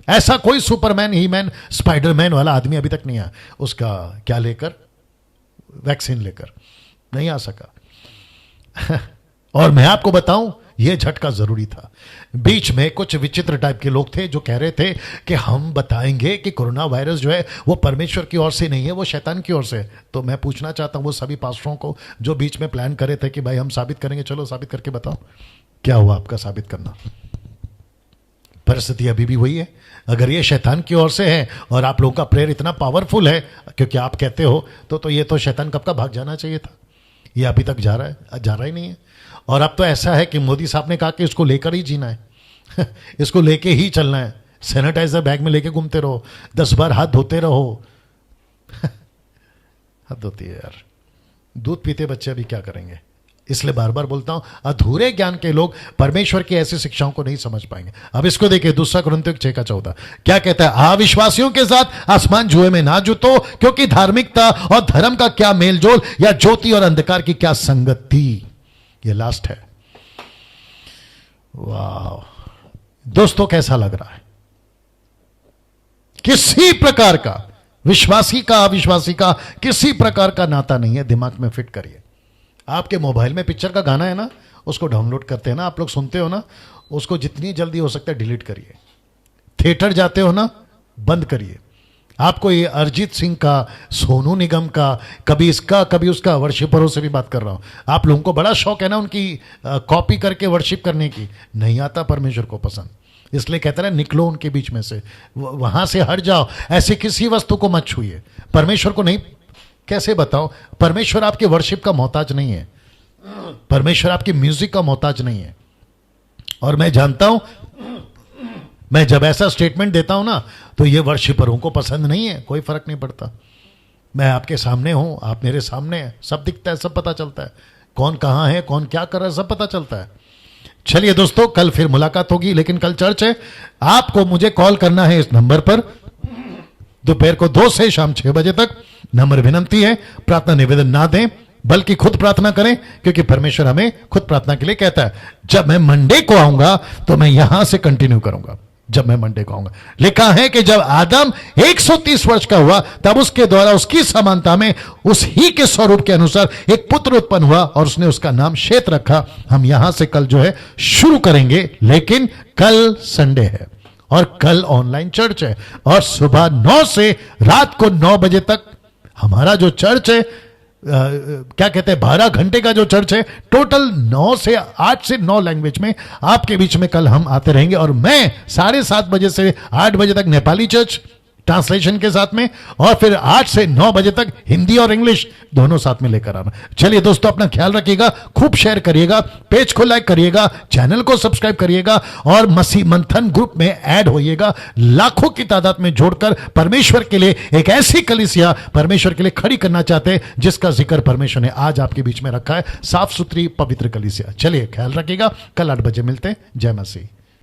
ऐसा कोई सुपरमैन, ही मैन, स्पाइडरमैन वाला आदमी अभी तक नहीं आया, उसका क्या लेकर, वैक्सीन लेकर नहीं आ सका। और मैं आपको बताऊं, यह झटका जरूरी था। बीच में कुछ विचित्र टाइप के लोग थे जो कह रहे थे कि हम बताएंगे कि कोरोना वायरस जो है वो परमेश्वर की ओर से नहीं है, वो शैतान की ओर से है। तो मैं पूछना चाहता हूं वो सभी पास्टरों को जो बीच में प्लान करे थे कि भाई हम साबित करेंगे, चलो साबित करके बताओ, क्या हुआ आपका साबित करना? परिस्थिति अभी भी वही है। अगर ये शैतान की ओर से है और आप लोगों का प्रेयर इतना पावरफुल है क्योंकि आप कहते हो, तो ये तो शैतान कब का भाग जाना चाहिए था। ये अभी तक जा रहा ही नहीं है। और अब तो ऐसा है कि मोदी साहब ने कहा कि इसको लेकर ही जीना है। इसको लेके ही चलना है। सैनिटाइजर बैग में लेके घूमते रहो, 10 बार हाथ धोते रहो। हद होती है यार। दूध पीते बच्चे अभी क्या करेंगे? इसलिए बार बार बोलता हूं, अधूरे ज्ञान के लोग परमेश्वर की ऐसी शिक्षाओं को नहीं समझ पाएंगे। अब इसको देखिए, 2 कुरिन्थियों 6:14 क्या कहता है? अविश्वासियों के साथ आसमान जुए में ना जुतो, क्योंकि धार्मिकता और धर्म का क्या मेलजोल, या ज्योति और अंधकार की क्या संगति। ये लास्ट है। वाह दोस्तों, कैसा लग रहा है? किसी प्रकार का विश्वासी का अविश्वासी का किसी प्रकार का नाता नहीं है। दिमाग में फिट करिए। आपके मोबाइल में पिक्चर का गाना है ना, उसको डाउनलोड करते हैं ना, आप लोग सुनते हो ना, उसको जितनी जल्दी हो सकता है डिलीट करिए। थिएटर जाते हो ना, बंद करिए। आपको ये अरिजीत सिंह का, सोनू निगम का, कभी इसका कभी उसका, वर्शिपरों से भी बात कर रहा हूं, आप लोगों को बड़ा शौक है ना उनकी कॉपी करके वर्शिप करने की। नहीं आता परमेश्वर को पसंद, इसलिए कहते हैं निकलो उनके बीच में से, वहां से हट जाओ। ऐसी किसी वस्तु को मत छूइए। परमेश्वर को नहीं, कैसे बताओ? परमेश्वर आपके वर्शिप का मोहताज नहीं है। परमेश्वर आपकी म्यूजिक का मोहताज नहीं है। और मैं जानता हूं, मैं जब ऐसा स्टेटमेंट देता हूं ना, तो ये वर्शिपरों को पसंद नहीं है। कोई फर्क नहीं पड़ता। मैं आपके सामने हूं, आप मेरे सामने हैं, सब दिखता है, सब पता चलता है, कौन कहां है, कौन क्या कर रहा है, सब पता चलता है। चलिए दोस्तों, कल फिर मुलाकात होगी, लेकिन कल चर्च है। आपको मुझे कॉल करना है इस नंबर पर, दोपहर को 2 से शाम 6 बजे तक। नंबर विनंती है, प्रार्थना निवेदन ना दें, बल्कि खुद प्रार्थना करें, क्योंकि परमेश्वर हमें खुद प्रार्थना के लिए कहता है। जब मैं मंडे को आऊंगा तो मैं यहां से कंटिन्यू करूंगा। जब मैं मंडे को आऊंगा, लिखा है कि जब आदम 130 वर्ष का हुआ, तब उसके द्वारा उसकी समानता में उस ही के स्वरूप के अनुसार एक पुत्र उत्पन्न हुआ, और उसने उसका नाम शेत रखा। हम यहां से कल जो है शुरू करेंगे, लेकिन कल संडे है और कल ऑनलाइन चर्च है, और सुबह 9 से रात को 9 बजे तक हमारा जो चर्च है, क्या कहते हैं, 12 घंटे का जो चर्च है, टोटल 9 से 8 से 9 लैंग्वेज में आपके बीच में कल हम आते रहेंगे। और मैं 7:30 बजे से 8 बजे तक नेपाली चर्च ट्रांसलेशन के साथ में, और फिर 8 से 9 बजे तक हिंदी और इंग्लिश दोनों साथ में लेकर आना। चलिए दोस्तों, अपना ख्याल रखिएगा, खूब शेयर करिएगा, पेज को लाइक करिएगा, चैनल को सब्सक्राइब करिएगा, और मसीह मंथन ग्रुप में ऐड होइएगा। लाखों की तादाद में जोड़कर परमेश्वर के लिए एक ऐसी कलीसिया परमेश्वर के लिए खड़ी करना चाहते हैं, जिसका जिक्र परमेश्वर ने आज आपके बीच में रखा है। साफ सुथरी पवित्र कलीसिया। चलिए ख्याल रखिएगा, कल 8 बजे मिलते हैं। जय मसीह।